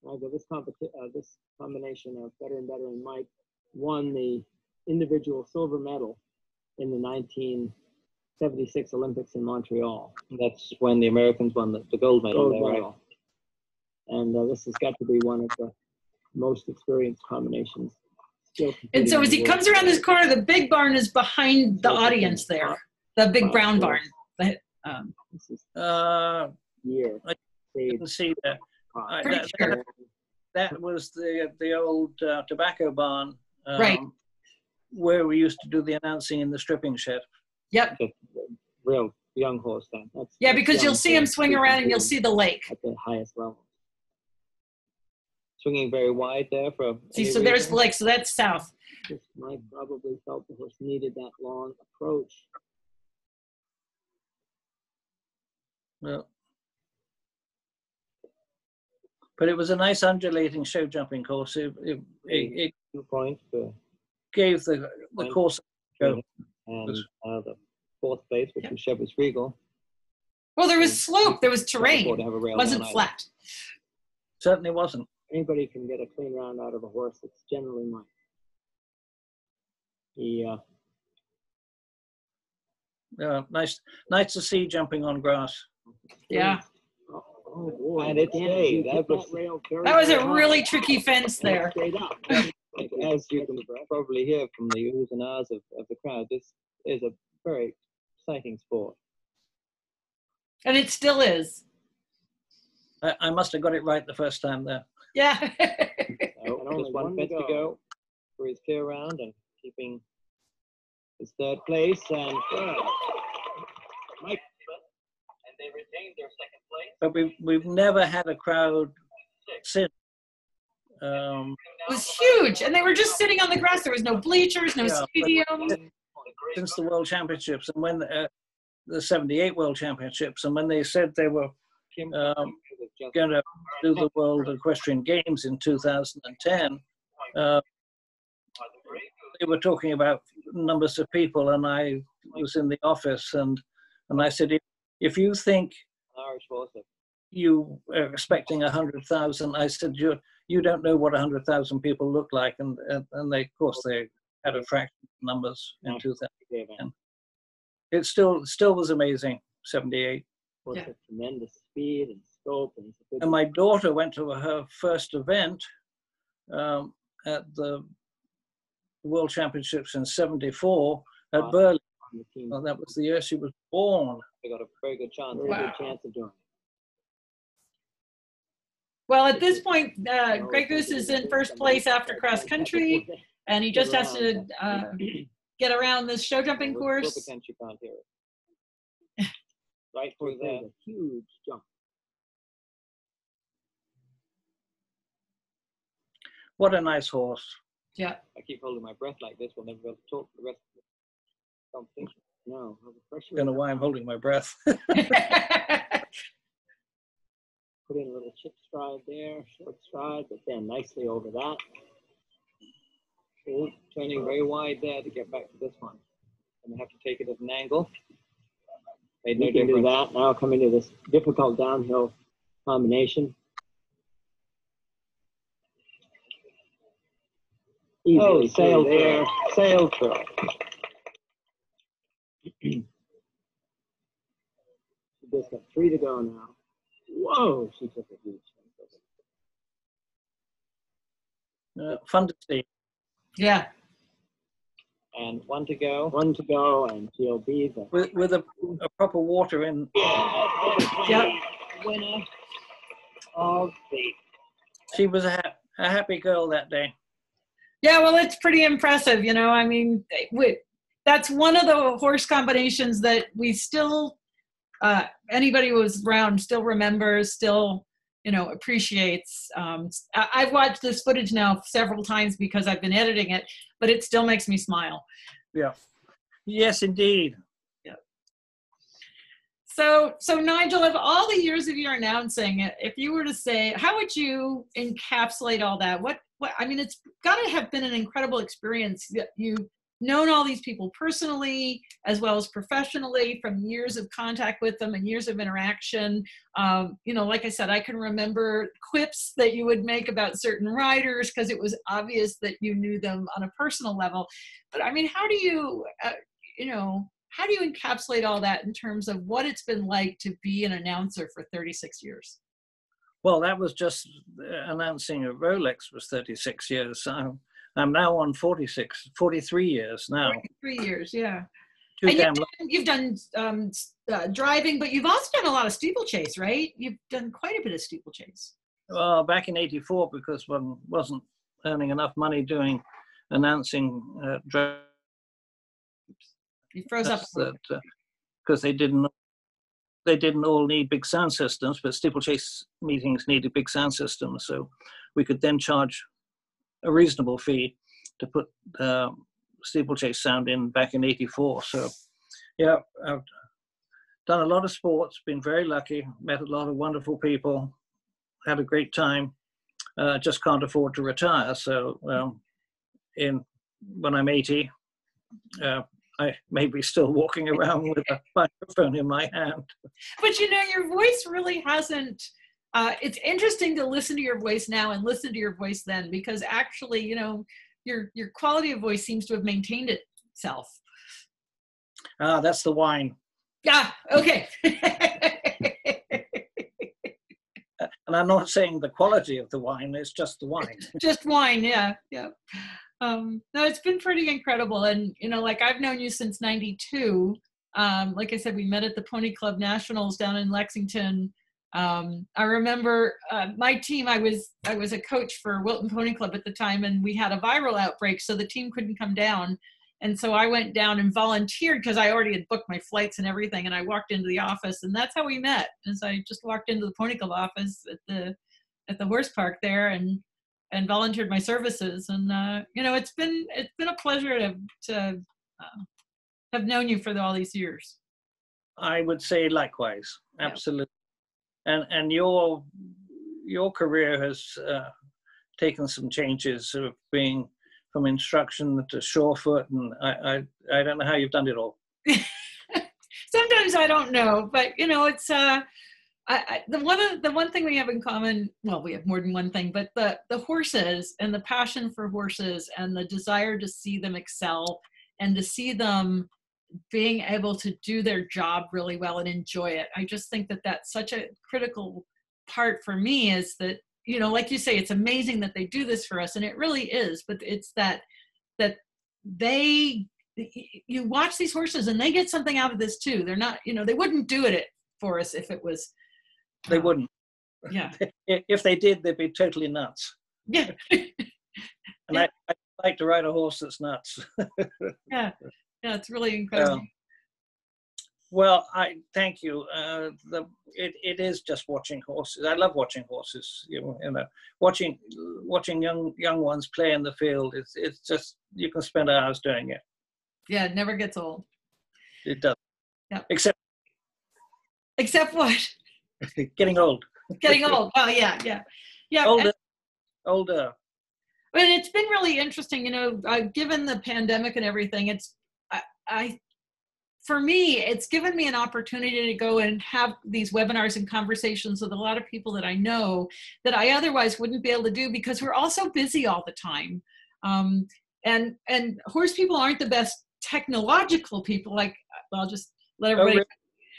1960. This combination of better and better and Mike won the individual silver medal in the 1976 Olympics in Montreal. That's when the Americans won the gold medal there. And this has got to be one of the most experienced combinations. And so as he comes around this corner, the big barn is behind the audience there, the big brown barn. I didn't see that. That was the old tobacco barn, right, where we used to do the announcing in the stripping shed. Yep. Real young horse then. Yeah, because you'll see him swing around and you'll see the lake. At the highest level. Swinging very wide there for. See, so there's the lake, so that's south. Mike probably felt the horse needed that long approach No. But it was a nice undulating show jumping course. It 2 points for gave the course a go. and the 4th place, which was Shepherd's Regal. Well, there was slope, there was Can't afford terrain. to have a rail It wasn't down either. flat. Certainly wasn't. Anybody can get a clean round out of a horse. It's generally mine. Nice to see jumping on grass. Yeah. Oh boy! And it stayed. That was A really tricky fence there. Straight up. As you can probably hear from the oohs and ahs of the crowd, this is a very exciting sport. And it still is. I must have got it right the first time there. Yeah. So, just one fence to go for his clear round and keeping his 3rd place. And Mike, and they retained their 2nd place. But we've never had a crowd since. It was huge. And they were just sitting on the grass. There was no bleachers, no stadium. Since the World Championships and when the 78 World Championships, and when they said they were going to do the World Equestrian Games in 2010, they were talking about numbers of people, and I was in the office, and I said, if you think Irish horse, you are expecting 100,000, I said, you don't know what 100,000 people look like, and they, of course, they had a fraction of numbers in 2010. It still was amazing, 78. Yeah. Tremendous speed and scope. And my daughter went to her first event at the World Championships in 74 at Berlin. Well, that was the year she was born. They got a very good chance. Very good chance of doing it. Well, at this point, Grey Goose is in first place after cross country, and he just has to get around this show jumping course. You can't hear it. Right through there. A huge jump. What a nice horse. Yeah. I keep holding my breath like this. We'll never be able to talk for the rest of the competition. No, I don't know why I'm holding my breath. Put in a little chip stride there, short stride, but then nicely over that. Ooh, turning very wide there to get back to this one. And we have to take it at an angle. Made no We can do difference. that. Now coming to this difficult downhill combination. Oh, Easily sailed through there. Sailed through. She just got 3 to go now. Whoa, she took a huge jump. Fun to see. Yeah. And 1 to go. 1 to go, and she'll be the With a proper water in. Yep. Winner of the. She was a happy girl that day. Yeah, well, it's pretty impressive, you know. I mean, that's one of the horse combinations that we still, anybody who was around still remembers, still, you know, appreciates. I've watched this footage now several times because I've been editing it, but it still makes me smile. Yeah. Yes, indeed. Yeah. So Nigel, of all the years of your announcing, if you were to say, how would you encapsulate all that? What I mean, it's got to have been an incredible experience. You've known all these people personally as well as professionally from years of contact with them and years of interaction. You know, like I said, I can remember quips that you would make about certain riders because it was obvious that you knew them on a personal level. But I mean, how do you, how do you encapsulate all that in terms of what it's been like to be an announcer for 36 years? Well, that was just announcing a Rolex was 36 years. I'm now on 43 years now. 43 years, yeah. Too And damn you've done driving, but you've also done a lot of steeplechase, right? You've done quite a bit of steeplechase. Well, back in '84, because one wasn't earning enough money doing announcing You froze up. because they didn't all need big sound systems, but steeplechase meetings needed big sound systems, so we could then charge a reasonable fee to put steeplechase sound in back in '84. So yeah, I've done a lot of sports, been very lucky, met a lot of wonderful people, had a great time. Just can't afford to retire. So when I'm 80, I may be still walking around with a microphone in my hand. But you know, your voice really hasn't, it's interesting to listen to your voice now and listen to your voice then, because actually, you know, your quality of voice seems to have maintained itself. That's the wine. Yeah, okay. And I'm not saying the quality of the wine, it's just the wine. Just wine, yeah, yeah. No, it's been pretty incredible. And, you know, like I've known you since '92. Like I said, we met at the Pony Club Nationals down in Lexington. I remember my team, I was a coach for Wilton Pony Club at the time, and we had a viral outbreak, so the team couldn't come down. And so I went down and volunteered because I already had booked my flights and everything. And I walked into the office, and that's how we met. And so I just walked into the Pony Club office at the horse park there and volunteered my services. And you know, it's been a pleasure to have known you for all these years. I would say likewise, absolutely. Yeah. And your career has taken some changes of being from instruction to surefoot, and I don't know how you've done it all. Sometimes I don't know, but you know, it's the one thing we have in common. Well, we have more than one thing, but the horses and the passion for horses and the desire to see them excel and to see them being able to do their job really well and enjoy it. I just think that that's such a critical part for me, is that, you know, like you say, it's amazing that they do this for us, and it really is, but it's that you watch these horses and they get something out of this too. They're not, you know, they wouldn't do it for us if it was. They wouldn't. Yeah. If they did, they'd be totally nuts. Yeah. And I like to ride a horse that's nuts. Yeah. Yeah, it's really incredible. Well, I thank you. It is just watching horses. I love watching horses. You know, watching young ones play in the field. It's just, you can spend hours doing it. Yeah, it never gets old. It does. Yeah. Except what? Getting old. Getting old. Oh yeah, yeah, yeah. Older. But it's been really interesting. You know, given the pandemic and everything, for me, it's given me an opportunity to go and have these webinars and conversations with a lot of people that I know that I otherwise wouldn't be able to do, because we're all so busy all the time. And horse people aren't the best technological people. Like, well, I'll just let everybody. Oh,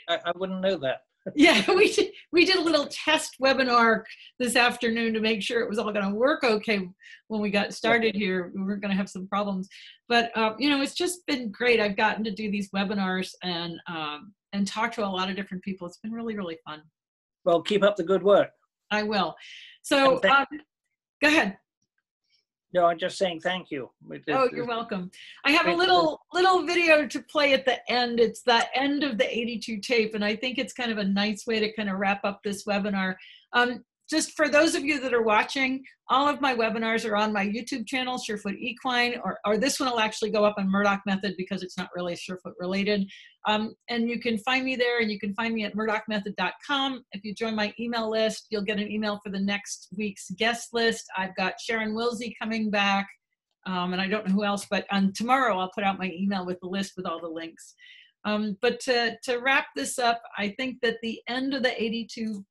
really? I wouldn't know that. Yeah, we did a little test webinar this afternoon to make sure it was all going to work okay when we got started here. We weren't going to have some problems, but you know, it's just been great. I've gotten to do these webinars and talk to a lot of different people. It's been really, really fun. Well, keep up the good work. I will. So go ahead. No, I'm just saying thank you. Oh, you're welcome. I have a little video to play at the end. It's the end of the 82 tape, and I think it's kind of a nice way to kind of wrap up this webinar. Just for those of you that are watching, all of my webinars are on my YouTube channel, Surefoot Equine, or this one will actually go up on Murdoch Method because it's not really Surefoot related. And you can find me there, and you can find me at murdochmethod.com. If you join my email list, you'll get an email for the next week's guest list. I've got Sharon Wilsey coming back, and I don't know who else, but tomorrow I'll put out my email with the list with all the links. But to wrap this up, I think that the end of the 82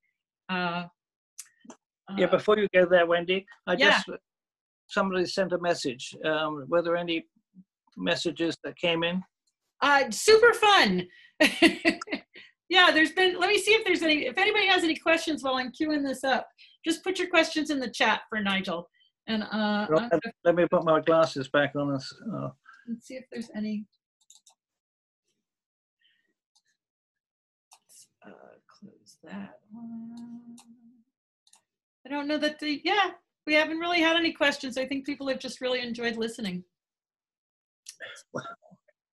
yeah, before you go there, Wendy, somebody sent a message. Were there any messages that came in? Super fun. Yeah, there's been, let me see if there's if anybody has any questions while I'm queuing this up. Just put your questions in the chat for Nigel. And let me put my glasses back on us. Let's see if there's any. Let's close that one. I don't know that we haven't really had any questions. I think people have just really enjoyed listening.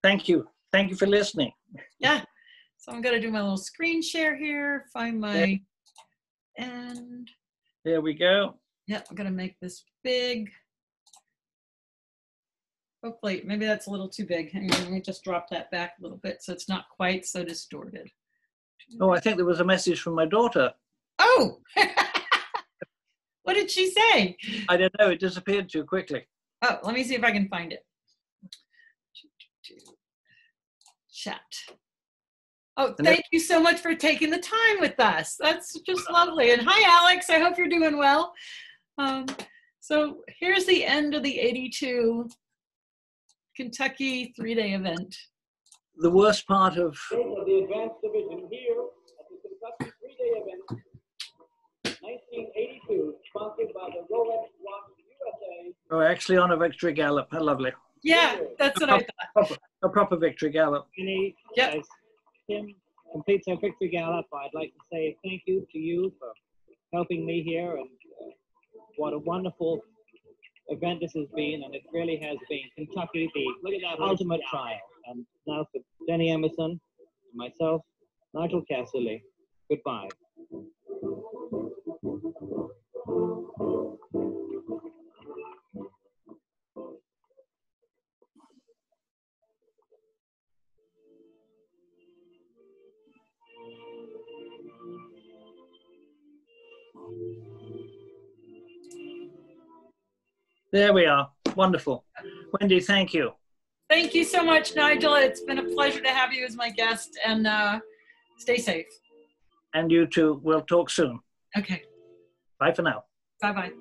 Thank you. Thank you for listening. Yeah. So I'm going to do my little screen share here, find my end. There we go. Yeah, I'm going to make this big. Hopefully, maybe that's a little too big. Hang on, let me just drop that back a little bit so it's not quite so distorted. Oh, I think there was a message from my daughter. Oh, what did she say? I don't know. It disappeared too quickly. Oh, let me see if I can find it. Chat. Oh, thank you so much for taking the time with us. That's just lovely. And hi, Alex. I hope you're doing well. So here's the end of the 82 Kentucky 3-day event. The worst part of The advanced division here at the Kentucky 3-day event, 1982, sponsored by the Rolex Watch USA. oh, actually on a victory gallop. How lovely. Yeah, that's what I thought. A proper victory gallop. As Tim completes our victory gallop, I'd like to say thank you to you for helping me here, and what a wonderful event this has been, and it really has been. Kentucky, the ultimate trial. And now for Denny Emerson, myself, Nigel Casserley, goodbye. There we are. Wonderful. Wendy, thank you. Thank you so much, Nigel. It's been a pleasure to have you as my guest, and stay safe. And you too. We'll talk soon. Okay. Bye for now. Bye-bye.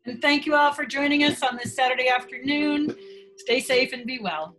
And thank you all for joining us on this Saturday afternoon. Stay safe and be well.